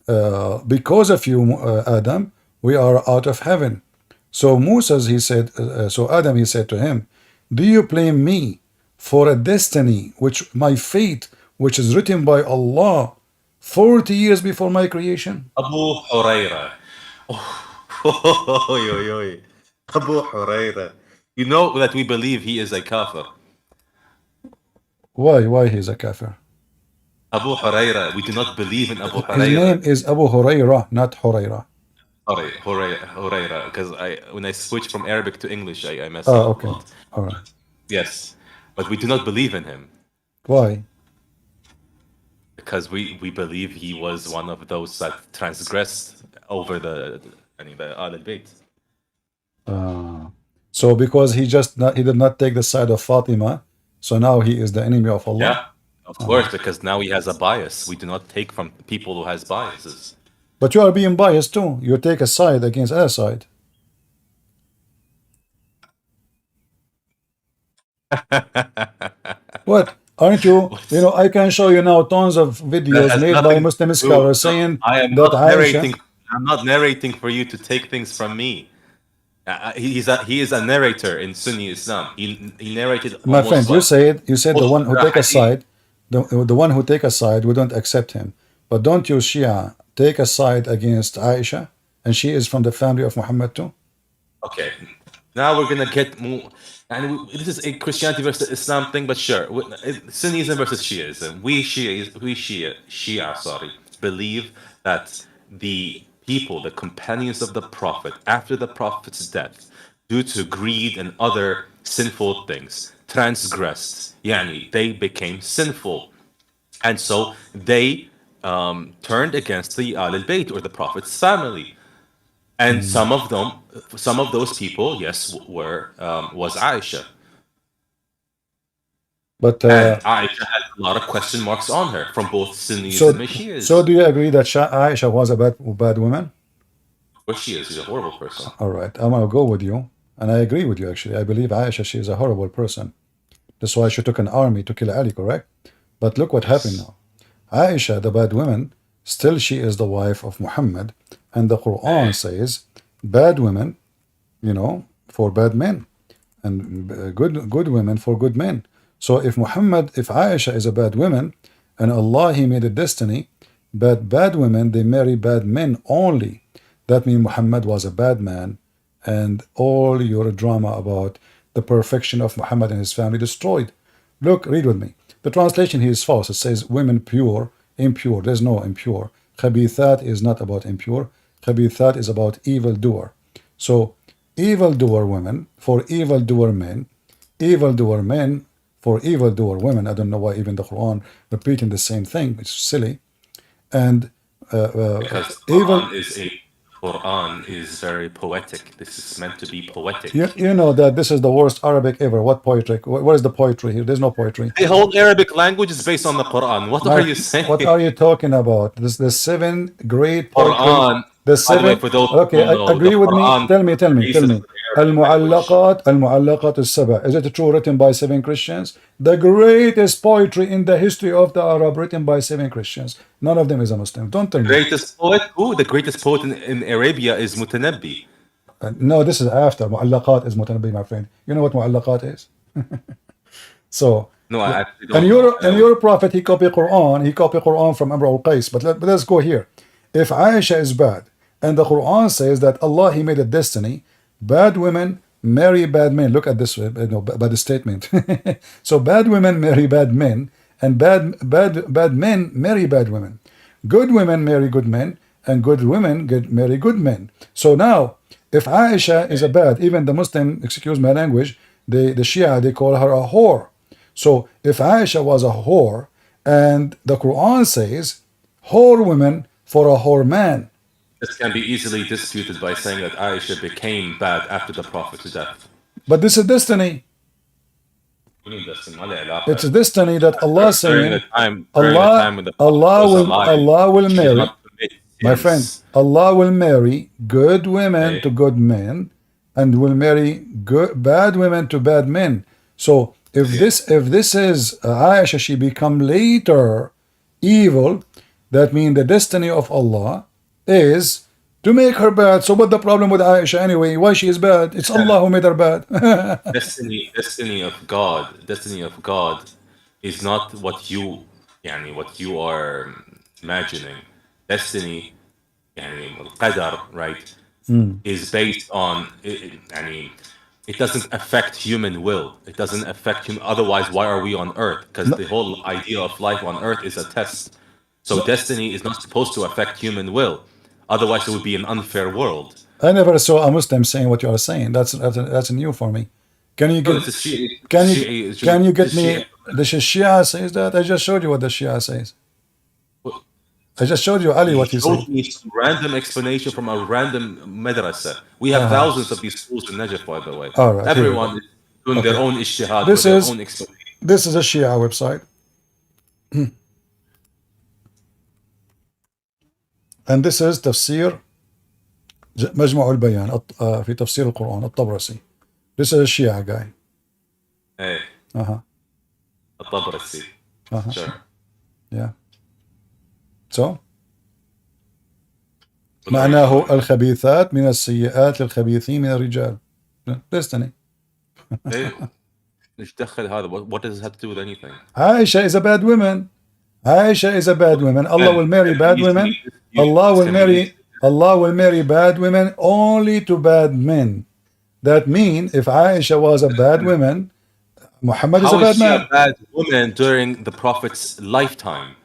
because of you, Adam, we are out of heaven. So Moses, he said, so Adam, he said to him, do you blame me for a destiny, my fate, which is written by Allah 40 years before my creation? Abu Huraira. Abu Huraira. You know that we believe he is a kafir. Why he is a kafir? Abu Huraira, we do not believe in Abu Huraira. His name is Abu Huraira, not Huraira. Sorry, Huraira, because when I switch from Arabic to English, I mess Oh, up. okay. All right. Yes, but we do not believe in him. Why? Because we believe he was one of those that transgressed over the Ahl al-Bayt. So because he did not take the side of Fatima, so now he is the enemy of Allah? Yeah, of course, because now he has a bias. We do not take from people who has biases. But you are being biased too. You take a side against other side. What? Aren't you? You know, I can show you now tons of videos made by Muslim scholars saying that Aisha. I'm not narrating for you to take things from me. He is a narrator in Sunni Islam. He narrated. My friend, you said the one who take a side, the one who take a side, we don't accept him. But don't you Shia take a side against Aisha, and she is from the family of Muhammad too? Okay, now we're gonna get more. And this is a Christianity versus Islam thing, but sure, Sunnism versus Shiaism. We Shia, believe that the people, the companions of the Prophet, after the Prophet's death, due to greed and other sinful things, transgressed. Yani, they became sinful, and so they turned against the Ahl al-Bayt, or the Prophet's family. And some of those people, yes, was Aisha. But and Aisha had a lot of question marks on her from both Sunnis and Shias. So do you agree that Aisha was a bad woman? Of course she is. She's a horrible person. All right, I'm gonna go with you, and I agree with you actually. I believe Aisha, she is a horrible person. That's why she took an army to kill Ali, correct? But look what happened now. Aisha, the bad woman, still she is the wife of Muhammad. And the Qur'an says, bad women, for bad men, and good women for good men. So if Aisha is a bad woman, and Allah, He made a destiny, but bad women, they marry bad men only. That means Muhammad was a bad man, and all your drama about the perfection of Muhammad and his family destroyed. Look, read with me. The translation here is false. It says women pure, impure. There's no impure. Khabithat is not about impure. Khabithat is about evildoer. So evildoer women for evildoer men, evildoer men for evildoer women. I don't know why even the Quran repeating the same thing. It's silly. And Because evil. Quran is very poetic. This is meant to be poetic. You know that this is the worst Arabic ever. What poetry? What is the poetry here? There's no poetry. The whole Arabic language is based on the Quran. What are you saying? What are you talking about? This the seven great poetry. Quran. The By the way, seven. for those Okay, who don't know, agree the with me. Quran Tell me. bases the Arabic language. Al-Mu'allaqat al-Saba. Is it true written by 7 Christians? The greatest poetry in the history of the Arab written by 7 Christians. None of them is a Muslim. Don't tell me. Greatest poet? Who? The greatest poet in Arabia is Mutanabbi. No, this is after. Mu'allaqat is Mutanabbi, my friend. You know what Mu'allaqat is? So, No, I actually don't know. and your prophet, he copied Quran from Amr al-Qais. But let's go here. If Aisha is bad, and the Quran says that Allah, he made a destiny, bad women marry bad men. Look at this by the statement. So bad women marry bad men, and bad men marry bad women. Good women marry good men, and good women marry good men. So now, if Aisha is a bad, even the Muslim, excuse my language, the Shia, they call her a whore. So if Aisha was a whore, and the Quran says, whore women for a whore man. This can be easily disputed by saying that Aisha became bad after the Prophet's death. But this is destiny. It's a destiny that Allah saying, Allah will marry, my friend, Allah will marry good women to good men, and will marry bad women to bad men. So if this is Aisha, she become later evil, that means the destiny of Allah is to make her bad. So what the problem with Aisha anyway? Why she is bad? It's Allah who made her bad. destiny of God is not what you are imagining. Destiny, qadar, right, is based on it doesn't affect human will. It doesn't affect human. Otherwise, why are we on earth? Because the whole idea of life on earth is a test. So destiny is not supposed to affect human will. Otherwise, it would be an unfair world. I never saw a Muslim saying what you are saying. That's new for me. Can you get me the Shia says that? I just showed you what the Shia says. I just showed you Ali what he said. Showed me some random explanation from a random madrasa. We have thousands of these schools in Najaf, by the way. All right, everyone is doing their own ijtihad, their own explanation. This is a Shia website. And this is تفسير مجمع البيان في تفسير القرآن الطبرسي. This is a Shia guy. Hey. الطبرسي. Sure. Yeah. So معناه الخبيثات من السيئات للخبيثين من الرجال. Destiny. ايش دخل هذا? What does it have to do with anything? Aisha is a bad woman. Aisha is a bad woman. Allah will marry bad women. Allah will marry bad women only to bad men. That means if Aisha was a bad woman, Muhammad is a bad man. How is she a bad woman during the Prophet's lifetime?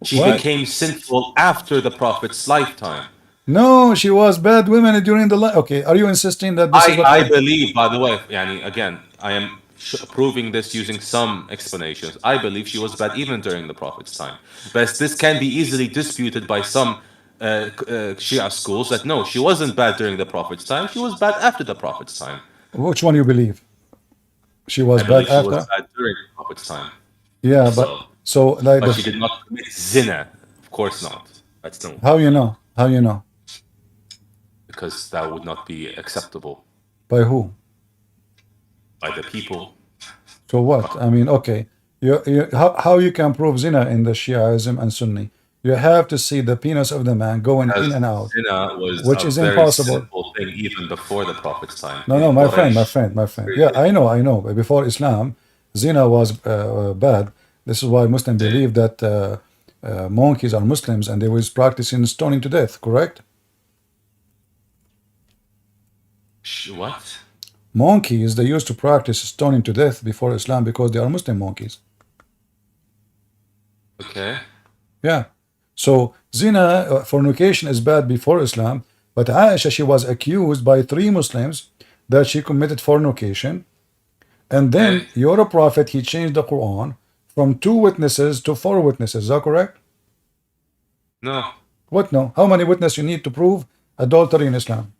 She became sinful after the Prophet's lifetime. No, she was bad woman during the life. Okay, are you insisting that this is what I believe, by the way, again, I am proving this using some explanations. I believe she was bad even during the Prophet's time. But this can be easily disputed by some Shia schools that no, she wasn't bad during the Prophet's time. She was bad after the Prophet's time. Which one you believe? She was bad after? She was bad during the Prophet's time. Yeah, but she did not commit zina. Of course not. That's no. How you know? How you know? Because that would not be acceptable. By who? By the people. So what? I mean, okay. How you can prove zina in the Shiaism and Sunni? You have to see the penis of the man going in and out, zina was which is impossible. Simple thing even before the Prophet's time. No, my friend. Yeah, I know. But before Islam, zina was bad. This is why Muslims believe that monkeys are Muslims and they was practicing stoning to death. Correct? What? Monkeys, they used to practice stoning to death before Islam because they are Muslim monkeys. Okay. Yeah. So zina, fornication is bad before Islam, but Aisha, she was accused by 3 Muslims that she committed fornication, and Okay. then your prophet, he changed the Quran from 2 witnesses to 4 witnesses. Is that correct? No. What no? How many witnesses you need to prove adultery in Islam?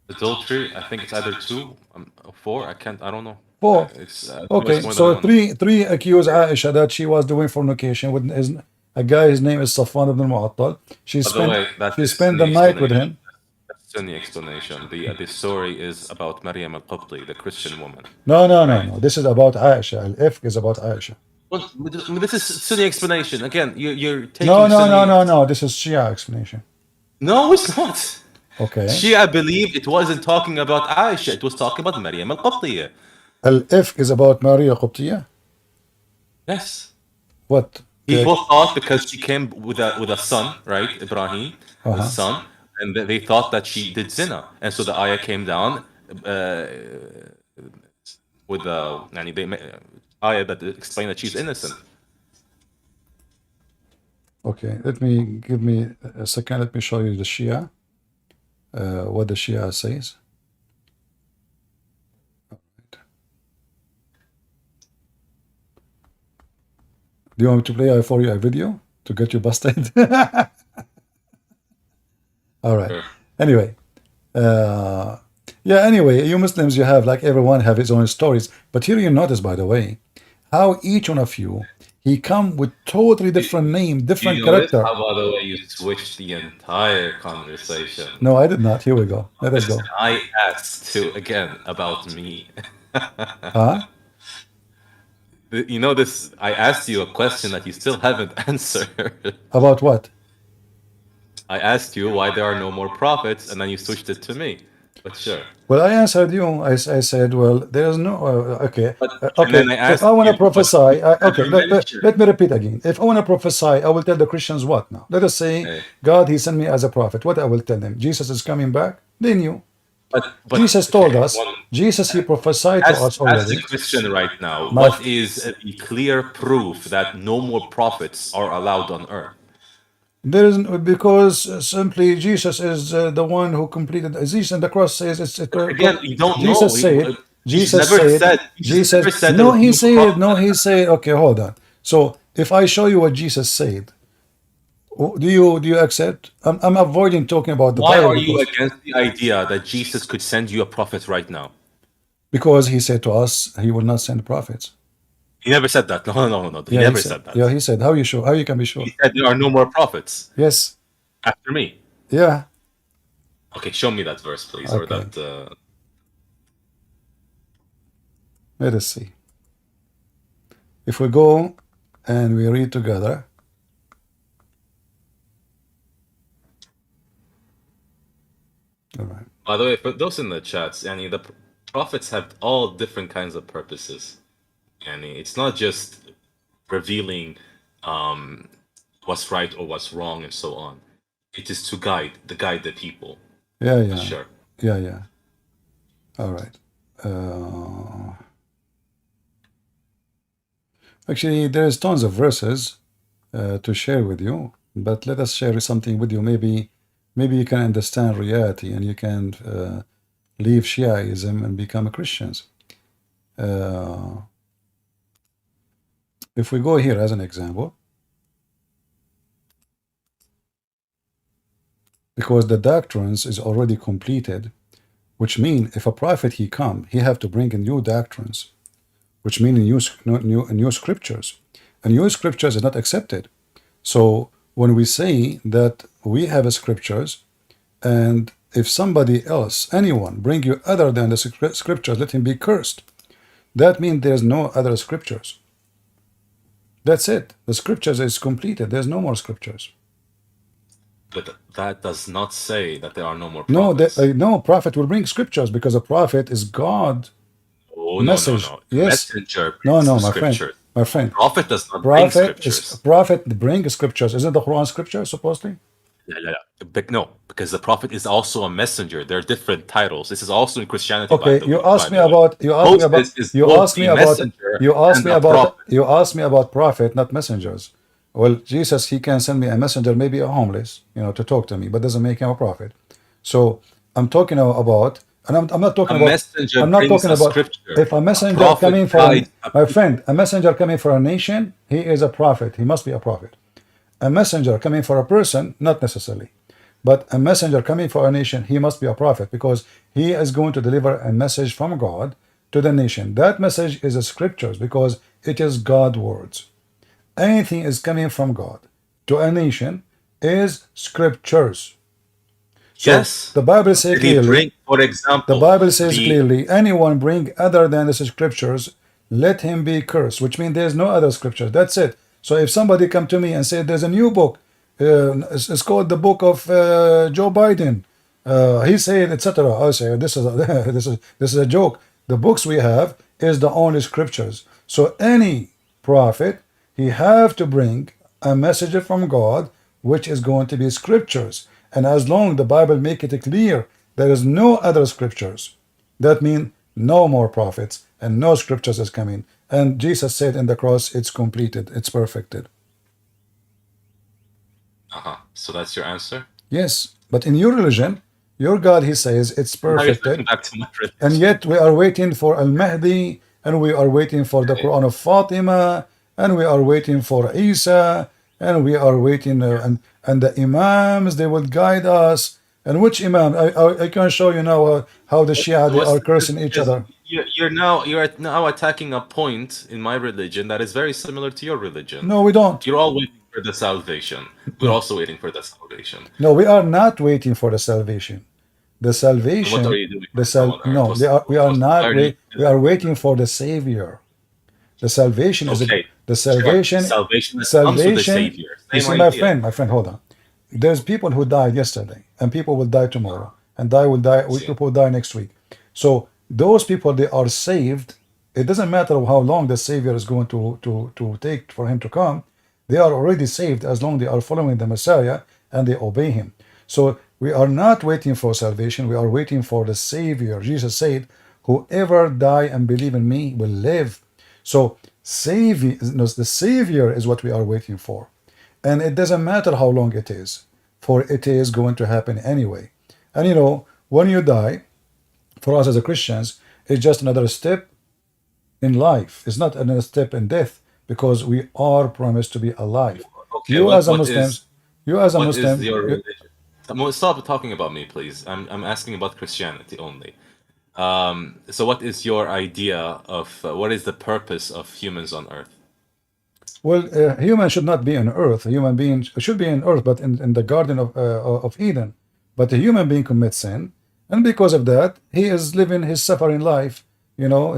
Adultery, I think it's either 2 or 4. I don't know. 4. No, it's Okay, more than so 1. three accuse Aisha that she was doing fornication with a guy. His name is Safwan ibn Mu'attal. By the way, that She is spent the Sunni night with explanation. him. That's Sunni explanation. The story is about Maryam al-Qibti, the Christian woman. No, no, no, Right. no. This is about Aisha. Al-Ifk is about Aisha. Well, this is Sunni explanation. Again, you're taking No, no, no, Sunni. no, no. This is Shia explanation. No, it's not. Okay. Shia believed it wasn't talking about Aisha. It was talking about Maryam al-Qibti. Al-Ifk is about Maria Qibtiyya. Yes. What? People thought because she came with a son, right, Ibrahim, the son, and they thought that she did zina, and so the ayah came down with the ayah that explained that she's innocent. Okay, give me a second. Let me show you the Shia. What the Shia says. Do you want me to play for you a video to get you busted? All right. Sure. Anyway, yeah. Anyway, you Muslims, you have like everyone have his own stories, but here you notice, by the way, how each one of you he come with totally different name, different You notice character. how, by the way, you switched the entire conversation. No, I did not. Here we go. Let us go. I asked too again about me. Huh? You know this. I asked you a question that you still haven't answered. About what? I asked you why there are no more prophets, and then you switched it to me. But sure. Well, I answered you. I said, well, there's no. Okay. Okay. then I If asked I want to you, prophesy, okay. never Let me repeat again. If I want to prophesy, I will tell the Christians what now? Let us say, Okay. God, He sent me as a prophet. What I will tell them? Jesus is coming back. They knew. But Jesus told okay, us. Jesus, He prophesied to us as already. a Christian right now, My- what is the clear proof that no more prophets are allowed on earth? There is because simply Jesus is the one who completed. Jesus on the cross says it's. Again, you don't know. Jesus said. Jesus said. Jesus never said No, there he was no said. prophet. No, he said. Okay, hold on. So if I show you what Jesus said, do you accept? I'm avoiding talking about the Why Bible are you because, against the idea that Jesus could send you a prophet right now? because he said to us he will not send prophets. He never said that. No. He never said that. Yeah, he said. How you sure? How you can be sure? He said there are no more prophets Yes. after me. Yeah. Okay, show me that verse, please, or Okay. that. Let us see. If we go and we read together. All right. By the way, for those in the chats, the prophets have all different kinds of purposes. It's not just revealing what's right or what's wrong and so on. It is to guide the people. Yeah. Sure. Yeah. All right. Actually, there's tons of verses to share with you, but let us share something with you. Maybe you can understand reality and you can leave Shiaism and become Christians. If we go here as an example, because the doctrines is already completed, which mean if a prophet he come, he have to bring in new doctrines, which mean new scriptures, and new scriptures is not accepted. So when we say that we have scriptures, and if somebody else, anyone, bring you other than the scriptures, let him be cursed. That means there's no other scriptures. That's it. The scriptures is completed. There's no more scriptures. But that does not say that there are no more prophets. No prophet will bring scriptures because a prophet is God. Message. No. Yes. Messenger No, brings the my friend. scriptures. My friend. Prophet does not bring scriptures. Prophet bring scriptures. Isn't the Quran scripture supposedly? No, because the prophet is also a messenger. They're different titles. This is also in Christianity, Okay, by the way. Moses is both a messenger and a prophet. you asked me about prophet, not messengers. Well, Jesus, he can send me a messenger, maybe a homeless, to talk to me, but doesn't make him a prophet. So I'm talking about, and I'm not talking A about, messenger I'm not brings talking a about scripture. if a A messenger prophet coming for guides a my people. friend, a messenger coming for a nation, he is a prophet. He must be a prophet. A messenger coming for a person, not necessarily. But a messenger coming for a nation, he must be a prophet because he is going to deliver a message from God to the nation. That message is the scriptures because it is God's words. Anything is coming from God to a nation is scriptures. So Yes. the Bible says Did he clearly, bring, for the example, Bible says the clearly, anyone bring other than the scriptures, let him be cursed, which means there's no other scripture. That's it. So if somebody come to me and say there's a new book, it's called the book of Joe Biden, he said, etc. I say this is a, this is a joke. The books we have is the only scriptures. So any prophet, he have to bring a message from God, which is going to be scriptures. And as long the Bible make it clear there is no other scriptures, that means no more prophets and no scriptures is coming. And Jesus said in the cross, it's completed, it's perfected. So that's your answer? Yes, but in your religion, your God, he says it's Now you're switching perfected, back to my and religion. yet we are waiting for Al-Mahdi, and we are waiting for the Okay. Quran of Fatima, and we are waiting for Isa, and we are waiting, and the Imams, they will guide us. And which Imam? I can show you now how the Shia, they are cursing each Because other. you're now attacking a point in my religion that is very similar to your religion. No, we don't. You're all waiting for the salvation. We're No, also waiting for the salvation. no, we are not waiting for the salvation. The And what are salvation, you doing right now on earth? no, we are not Why are you we are waiting for the Savior. The salvation is okay? the Sure. salvation, Salvation that comes with a salvation. savior. You Same see, idea. my friend, hold on. There's people who died yesterday, and people will die tomorrow, and See. people will die next week. So those people, they are saved. It doesn't matter how long the Savior is going to take for him to come. They are already saved as long as they are following the Messiah and they obey him. So we are not waiting for salvation. We are waiting for the Savior. Jesus said, "Whoever die and believe in me will live." So the Savior is what we are waiting for. And it doesn't matter how long it is, for it is going to happen anyway. And when you die, for us as a Christians, it's just another step in life. It's not another step in death because we are promised to be alive. Okay. You as a Muslim, What is your religion? Stop talking about me, please. I'm asking about Christianity only. So what is your idea of what is the purpose of humans on Earth? well, human should not be on earth. A human being should be on earth, but in the Garden of Eden. But a human being commits sin, and because of that, he is living his suffering life.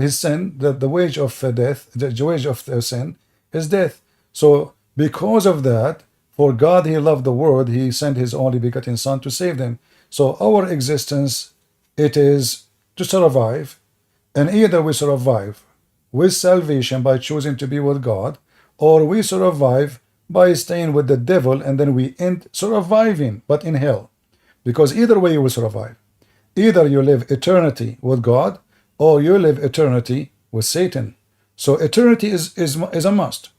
His sin, the wage of death, the wage of sin is death. So because of that, for God he loved the world, he sent his only begotten Son to save them. So our existence, it is to survive, and either we survive with salvation by choosing to be with God, or we survive by staying with the devil, and then we end surviving, but in hell. Because either way you will survive. Either you live eternity with God, or you live eternity with Satan. So eternity is a must.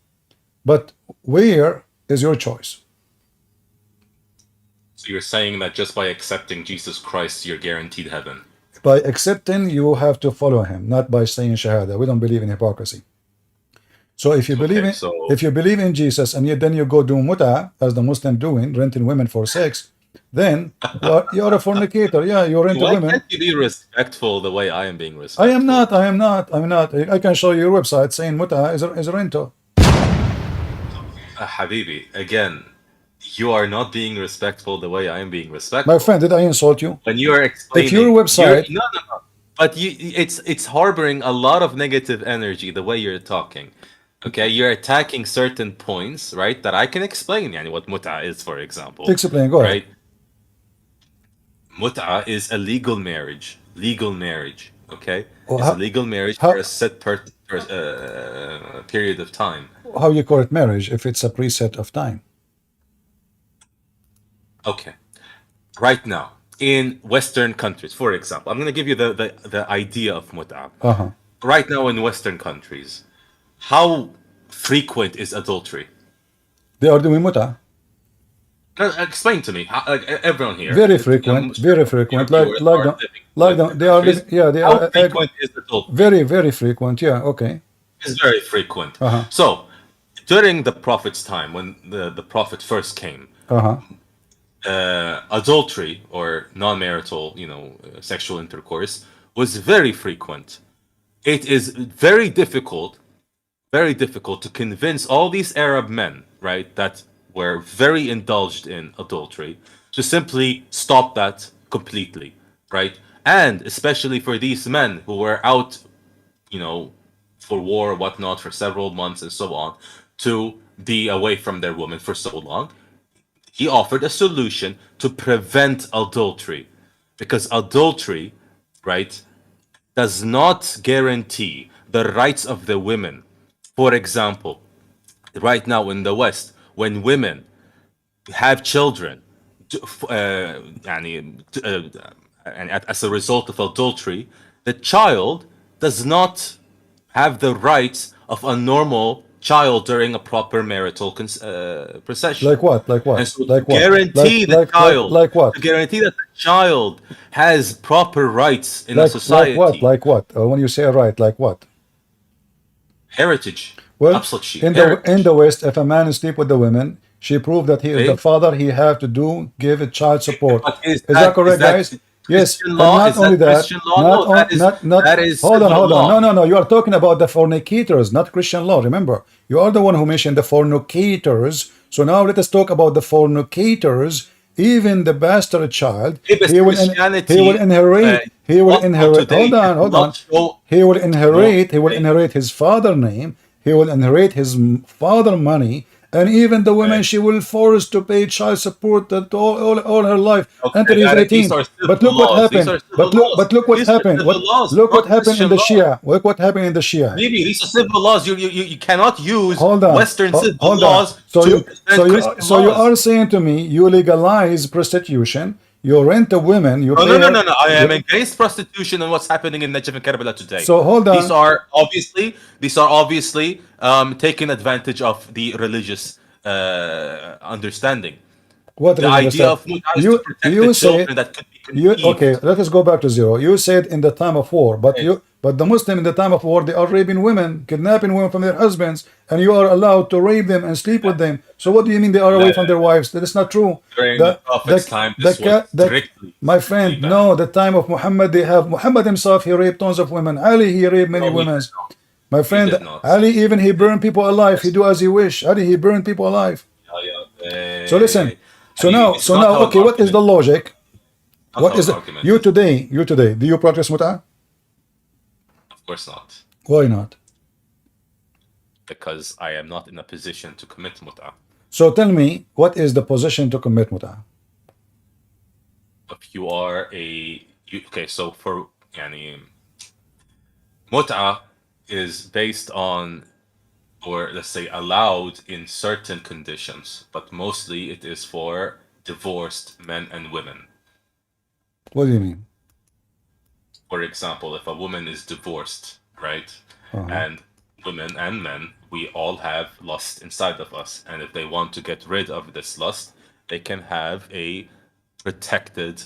But where is your choice? So you're saying that just by accepting Jesus Christ, you're guaranteed heaven. By accepting, you have to follow him, not by saying Shahada. We don't believe in hypocrisy. So if you believe Okay, in so if you believe in Jesus and then you go do muta as the Muslim doing, renting women for sex, then you're a fornicator. Yeah, you rent a why women. can't you be respectful the way I am being I respectful? am not. I am not. I'm not. I can show you your website saying muta is a rental. Habibi, again, you are not being respectful the way I am being My respectful. friend, did I insult you? When you are If your explaining, website, no. But it's harboring a lot of negative energy the way you're talking. Okay, you're attacking certain points, right? That I can explain. Yani what muta is, for example, explain. Go ahead. right? Muta is a legal marriage. Legal marriage. Okay, Well, is a legal marriage for how a set period of time. how you call it marriage if it's a preset of time? Okay. Right now, in Western countries, for example, I'm going to give you the idea of mut'a. Uh-huh. Right now in Western countries, how frequent is adultery? They are doing muta. Explain to me. Like everyone here, Very I'm frequent, sure very your frequent. viewers are living in Like Western they are countries. living. Yeah, they How are frequent is adultery? very, very frequent. Yeah. Okay. It's very frequent. Uh-huh. So, during the Prophet's time, when the Prophet first came, Uh-huh. Adultery or non-marital, sexual intercourse was very frequent. It is very difficult to convince all these Arab men, right, that were very indulged in adultery, to simply stop that completely, right? And especially for these men who were out, for war or whatnot for several months and so on, to be away from their women for so long, he offered a solution to prevent adultery. Because adultery, right, does not guarantee the rights of the women. For example, right now in the West, when women have children, and as a result of adultery, the child does not have the rights of a normal child during a proper marital procession. Like what? Like And what? so Like what? Like to what? guarantee that the child has proper rights in a Like what? society, Like what? When you say right, like what? heritage, Well, absolute in the heritage. West, if a man sleep with the women, she proved that he is the Okay? father. He have to do give a child support. But is Is that that is correct, that guys? Yes, Christian and law? not Is only that that, Christian law? No, not. that is Hold on, civil hold on. law. No, no, no. You are talking about the fornicators, not Christian law. Remember, you are the one who mentioned the fornicators. So now let us talk about the fornicators. Even the bastard child, Because he will Christianity, inherit. He will also inherit. today, Hold does on, hold not on. show. He will No, inherit. He will okay, inherit his father name. He will inherit his father money, and even the woman okay, she will force to pay child support that all her life until okay. he's These 18. are But civil look what laws. These happened. are civil laws. But look what These are happened. civil laws, Look what not happened in Christian the law. Shia. Look what happened in the Shia. Maybe these are civil laws. You cannot use Hold on, Western civil hold on. laws to defend Christian So you laws. are saying to me you legalize prostitution, you rent a woman, you No, pay no, no, her. no, no. I am You, against prostitution and what's happening in Najaf and Karbala today. so hold These on. are obviously these are obviously taking advantage of the religious understanding. What The is idea understand? of mut'a is to protect the Say children that could be you okay. conceived. Let us go back to zero. You said in the time of war, but the Muslim in the time of war they are raping women, kidnapping women from their husbands, and you are allowed to rape them and sleep with them. So what do you mean they are away That from their wives? That is not true. during the The Prophet's time, this was the my strictly friend, banned. no, the time of Muhammad they have Muhammad himself he raped tons of women. Ali he raped many No, he women. did not. My He friend did not. Ali even he burned people alive. He Yes. do as he wish. Ali he burned people alive. Yeah, yeah. So listen. This is not how an Okay, what is argument the works. logic? Not What how is an it? argument is. You today, do you practice mut'ah? Of course not. Why not? Because I am not in a position to commit mut'ah. So tell me, what is the position to commit mut'ah? If you are okay, so for yani, mut'ah is based on, or let's say allowed in certain conditions, but mostly it is for divorced men and women. What do you mean? For example, if a woman is divorced, right, Uh-huh. and women and men, we all have lust inside of us, and if they want to get rid of this lust, they can have a protected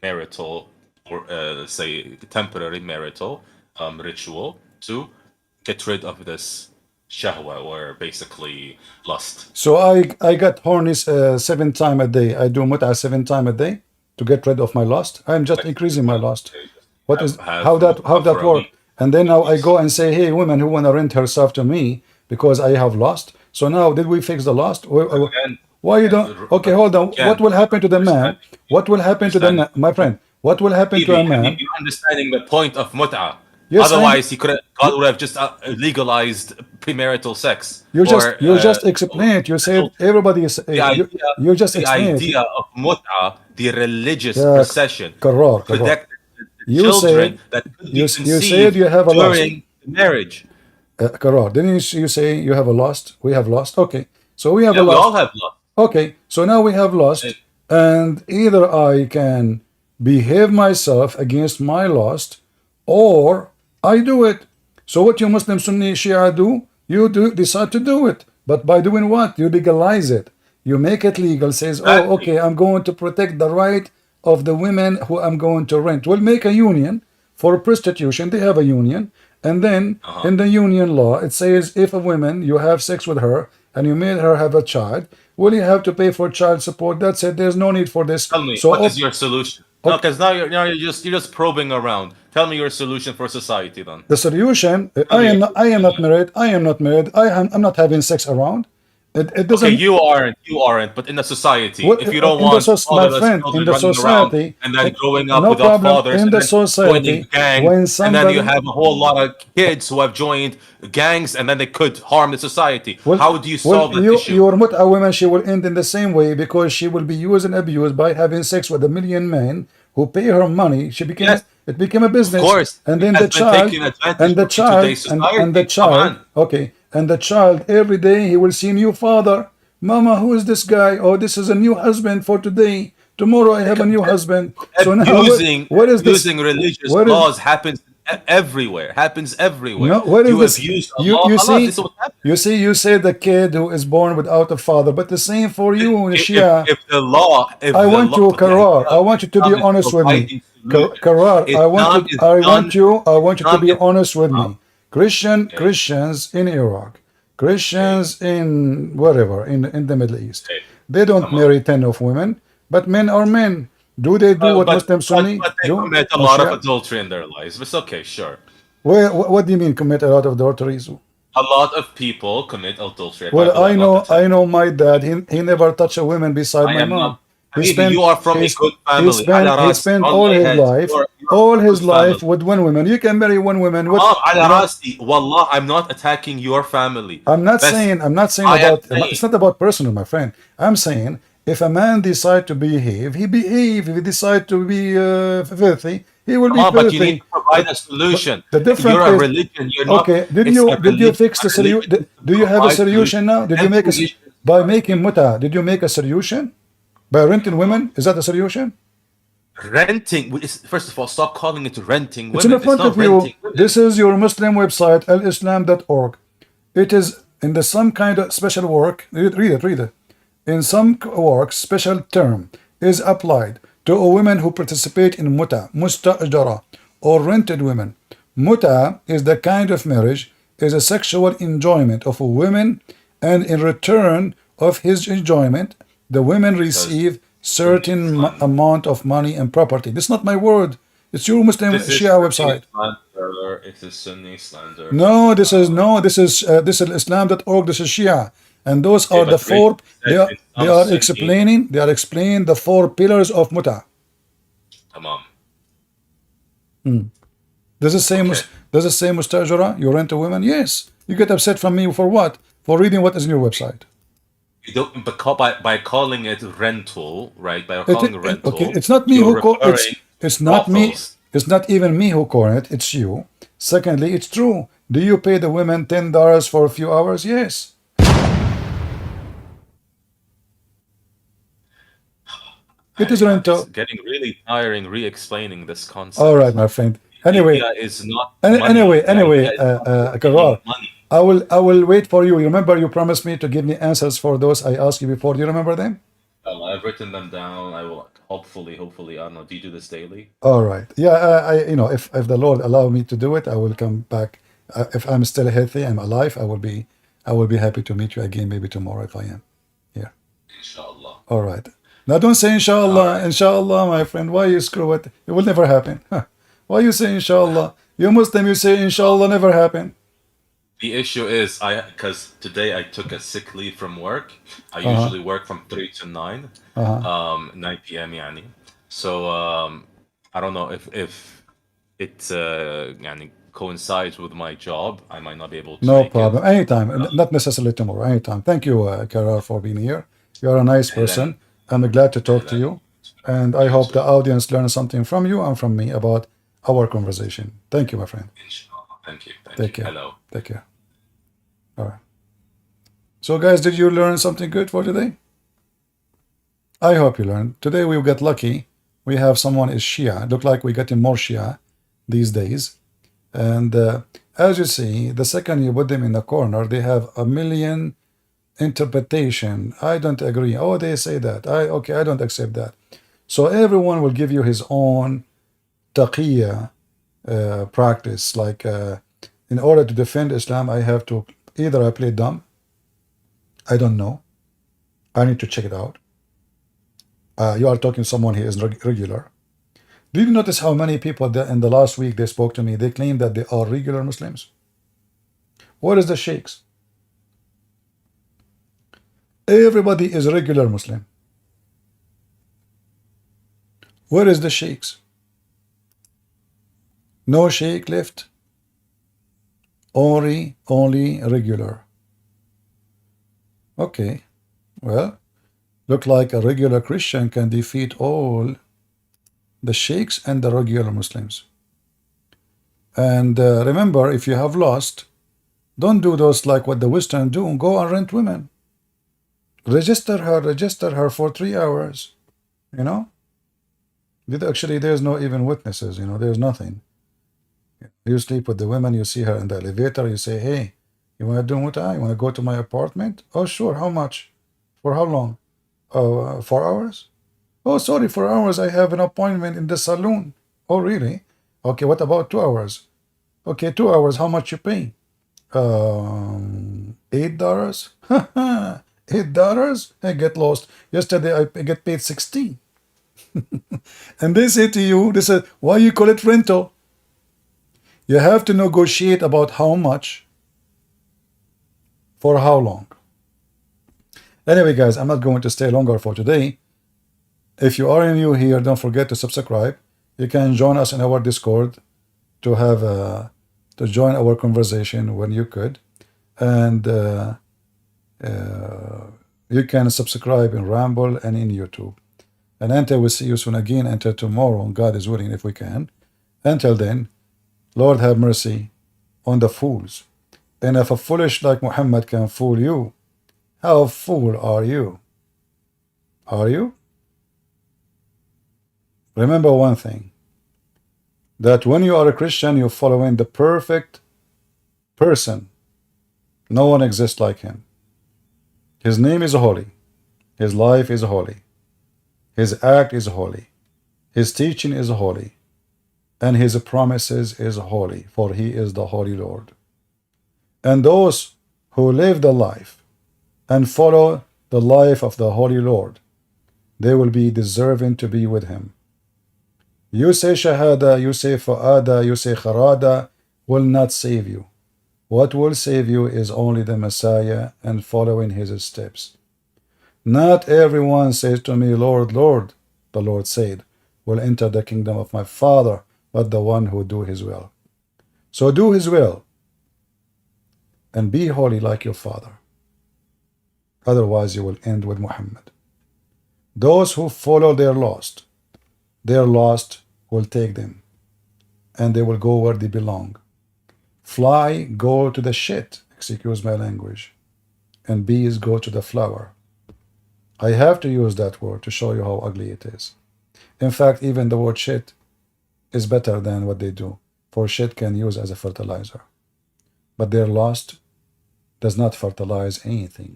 marital, or let's say temporary marital ritual to get rid of this shahwa, or basically lust. So I got horny 7 times a day. I do mut'ah 7 times a day to get rid of my lust. I'm just Like, increasing my lust. okay, What is have how mut'ah that for a work? week. And then now I Yes. go and say, hey, women who want to rent herself to me because I have lust. So now did we fix the lust? Again, Why you don't? Okay, but hold on. again, What will happen to the man? understanding, What will happen to the understanding my friend? What will happen to a Habibi, man? you're understanding the point of mut'ah. Yes, Otherwise, he could have, God you, would have just legalized premarital sex or you just explain it. You said adultery. everybody is The idea, you just the explain it. idea of mut'ah, the religious Yeah, procession, Karar. protected the You children said that could be you said conceived you have a lust. during the marriage. Karar. Didn't you say you have a lust? We have lust. Okay, so we have a Yeah, we all lust. have love. Okay, so now we have lust. and either I can behave myself against my lust, or I do it. So what you Muslim Sunni Shia do, you decide to do it. But by doing what? You legalize it. You make it legal, says, oh, Exactly. okay, I'm going to protect the right of the women who I'm going to rent. We'll make a union for prostitution. They have a union. And then in the union law, it says if a woman, you have sex with her and you made her have a child, well, you have to pay for child support. That's it. There's no need for this. Tell me, So, what is your solution? No, because now you're just probing around. Tell me your solution for society then. the solution, Tell me your I am not solution. married. I am not married. I'm not having sex around. It Okay, doesn't. you aren't, but in the society, What if you don't in the want my fatherless friend, in children the running around society, and then growing up no without problem. fathers In and the then joining society, gangs, when and then you somebody, have a whole lot of kids who have joined gangs and then they could harm the society. How do you solve that issue? your mut'a woman, she will end in the same way, because she will be used and abused by having sex with a million men who pay her money. She became Yes, it became a of business, course. and It then has the been child, taken advantage of in today's and the society. Come child, on. okay, and the child every day he will see new father. Mama, who is this guy? Oh, this is a new husband for today. Tomorrow I have a new husband. So now what is this? Abusing religious What is laws happens everywhere. Happens everywhere. no? What is You this? abuse You Allah. you Allah, this see is what happens. you say the kid who is born without a father, but the same for you, Shia. If I the want law, you, Karar. I want you to be Islam is honest with me. providing solutions. Karar, Islam is I done. want you to Islam be is honest with me. okay. Christians in Iraq, Okay. Christians in wherever in the Middle East, Okay. they don't Come on. marry 10 of women, but men are men. Do they do what But Muslim Sunni but they do? commit a Or lot of Shia? adultery in their lives. It's okay, sure. What do you mean commit a lot of adulteries? A lot of people commit adultery. By Well, the way, I'm not I attacking. know my dad. He never touched a woman beside I my am mom. not. Habibi, you are from a good family. Ala He rasi, spent on my head. You're all from a his good life family. with one woman. You can marry one woman. What Ala rasi. Wallah, I'm not attacking your family. Best, I'm not saying I am about, saying. it's not about personal, my friend. I'm saying if a man decide to behave, he behave. If he decide to be filthy, he will Come be on, but you need filthy. to provide a But solution. the difference You're a is, religion. You're not. okay, It's a did you religion. fix A the solution? religion is to Do you have a provide solutions solution now? to Did you make a every issue in by making society. muta? Did you make a solution by renting women? Is that a solution? Renting. First of all, stop calling it renting It's in the women. It's front not of you. renting women. This is your Muslim website, alislam.org. It is in the some kind of special work. Read it. In some work, special term is applied to a women who participate in muta, mustajara, or rented women. Muta is the kind of marriage, is a sexual enjoyment of a woman, and in return of his enjoyment, the women Because receive Sunni certain slander. amount of money and property. This is not my word. It's your Muslim This is Shia Sunni website. slander. It is Sunni slander. This is Islam.org. This is Shia, and those Okay, are the but Rick four. said Islam Sunni. They are explaining the four pillars of muta. Come on. Does it say Okay. mustajara? You rent a woman? Yes. You get upset from me for what? For reading what is in your website. You don't by calling it rental, right? By It, calling it- rental, okay, it's not me you're who call referring it's to not me. brothels. It's not even me who call it. It's you. Secondly, it's true. Do you pay the women $10 for a few hours? Yes. It is It's rental. getting really tiring re-explaining this concept. All right, my friend. The Anyway, idea is not money. The idea is not Karar, giving money. I will wait for you. You remember you promised me to give me answers for those I asked you before. Do you remember them? I've written them down. I will hopefully, I don't know. Do you do this daily? All right. Yeah, if the Lord allow me to do it, I will come back. If I'm still healthy, I'm alive, I will be happy to meet you again, maybe tomorrow if I am. Yeah. Inshallah. All right. Now don't say inshallah, All right. inshallah, my friend. Why you screw it? It will never happen. Why you say inshallah? You Muslim, you say inshallah never happen. The issue is because today I took a sick leave from work. I Uh-huh. usually work from 3 to 9, Uh-huh. 9 p.m. يعني. So I don't know if it يعني coincides with my job. I might not be able to No make it. problem. Anytime. Not necessarily tomorrow. Anytime. Thank you, Karar, for being here. You're a nice person. I'm glad to talk to you. And I hope the audience learns something from you and from me about our conversation. Thank you, my friend. Inshallah. Thank you. Take care. Hello. Take care. All right. So, guys, did you learn something good for today? I hope you learned. Today we got lucky. We have someone is Shia. Look like we're getting more Shia these days. And as you see, the second you put them in the corner, they have a million interpretation. I don't agree. Oh, they say that. Okay, I don't accept that. So everyone will give you his own taqiyya practice. Like in order to defend Islam, I have to either I play dumb. I don't know. I need to check it out. You are talking to someone who is regular. Did you notice how many people that in the last week they spoke to me? They claim that they are regular Muslims. What is the sheikhs? Everybody is a regular Muslim. Where is the sheikhs? No sheikh left. Only regular. Okay, well, look like a regular Christian can defeat all the sheikhs and the regular Muslims. And remember, if you have lost, don't do those like what the Western do. Go and rent women. Register her for 3 hours. You know? Actually, there's no even witnesses. You know, there's nothing. You sleep with the women, you see her in the elevator, you say, hey, you want to do muta? You want to go to my apartment? Oh, sure. How much? For how long? 4 hours? Oh, sorry, 4 hours. I have an appointment in the saloon. Oh, really? Okay, what about 2 hours? Okay, 2 hours. How much you pay? $8. $8? I get lost. Yesterday I get paid 16. And they say to you, they say, why you call it rental? You have to negotiate about how much for how long. Anyway, guys, I'm not going to stay longer for today. If you are new here, don't forget to subscribe. You can join us in our Discord to have to join our conversation when you could, and you can subscribe in Rumble and in YouTube. And until we see you soon again, until tomorrow, God is willing, if we can. Until then, Lord have mercy on the fools. And if a foolish like Muhammad can fool you, how fool are you? Are you? Remember one thing, that when you are a Christian, you're following the perfect person. No one exists like him. His name is holy. His life is holy. His act is holy. His teaching is holy. And his promises is holy, for he is the Holy Lord. And those who live the life and follow the life of the Holy Lord, they will be deserving to be with him. You say Shahada, you say Fa'ada, you say Kharada, will not save you. What will save you is only the Messiah and following his steps. Not everyone says to me, Lord, Lord, the Lord said, will enter the kingdom of my Father, but the one who do his will. So do his will and be holy like your Father. Otherwise you will end with Muhammad. Those who follow their lost will take them, and they will go where they belong. Fly, go to the shit, excuse my language, and bees go to the flower. I have to use that word to show you how ugly it is. In fact, even the word shit is better than what they do, for shit can use as a fertilizer. But their lust does not fertilize anything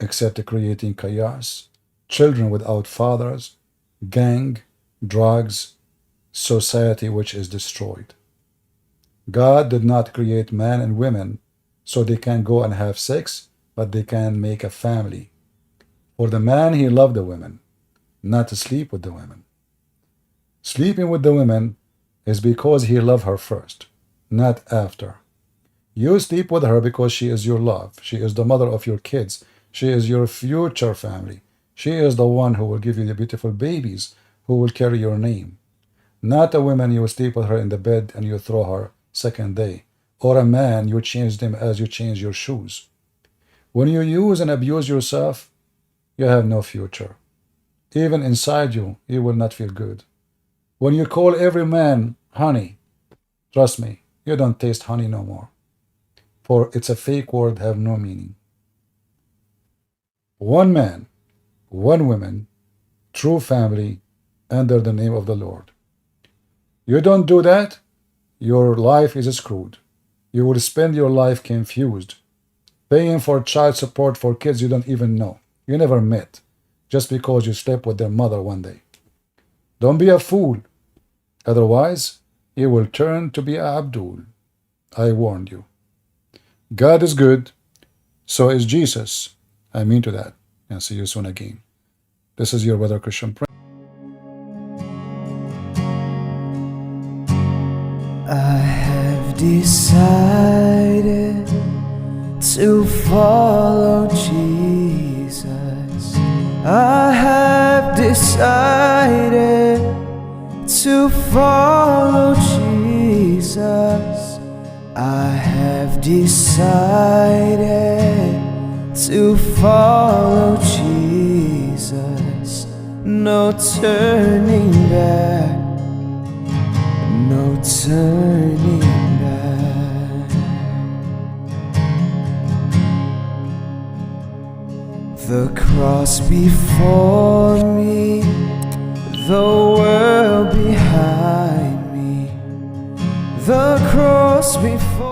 except creating chaos, children without fathers, gang, drugs, society which is destroyed. God did not create man and women so they can go and have sex, but they can make a family. For the man, he loved the women, not to sleep with the women. Sleeping with the women is because he loved her first, not after. You sleep with her because she is your love. She is the mother of your kids. She is your future family. She is the one who will give you the beautiful babies who will carry your name. Not a woman you sleep with her in the bed and you throw her second day. Or a man you change them as you change your shoes. When you use and abuse yourself, you have no future. Even inside you, you will not feel good. When you call every man honey, trust me, you don't taste honey no more. For it's a fake word, have no meaning. One man, one woman, true family under the name of the Lord. You don't do that, your life is screwed. You will spend your life confused, paying for child support for kids you don't even know, you never met, just because you slept with their mother one day. Don't be a fool. Otherwise, you will turn to be Abdul. I warned you. God is good. So is Jesus. I mean to that. And see you soon again. This is your brother Christian Prince. I have decided to follow Jesus. I have decided to follow Jesus. I have decided to follow Jesus. No turning back, no turning back. The cross before me, the world behind me. The cross before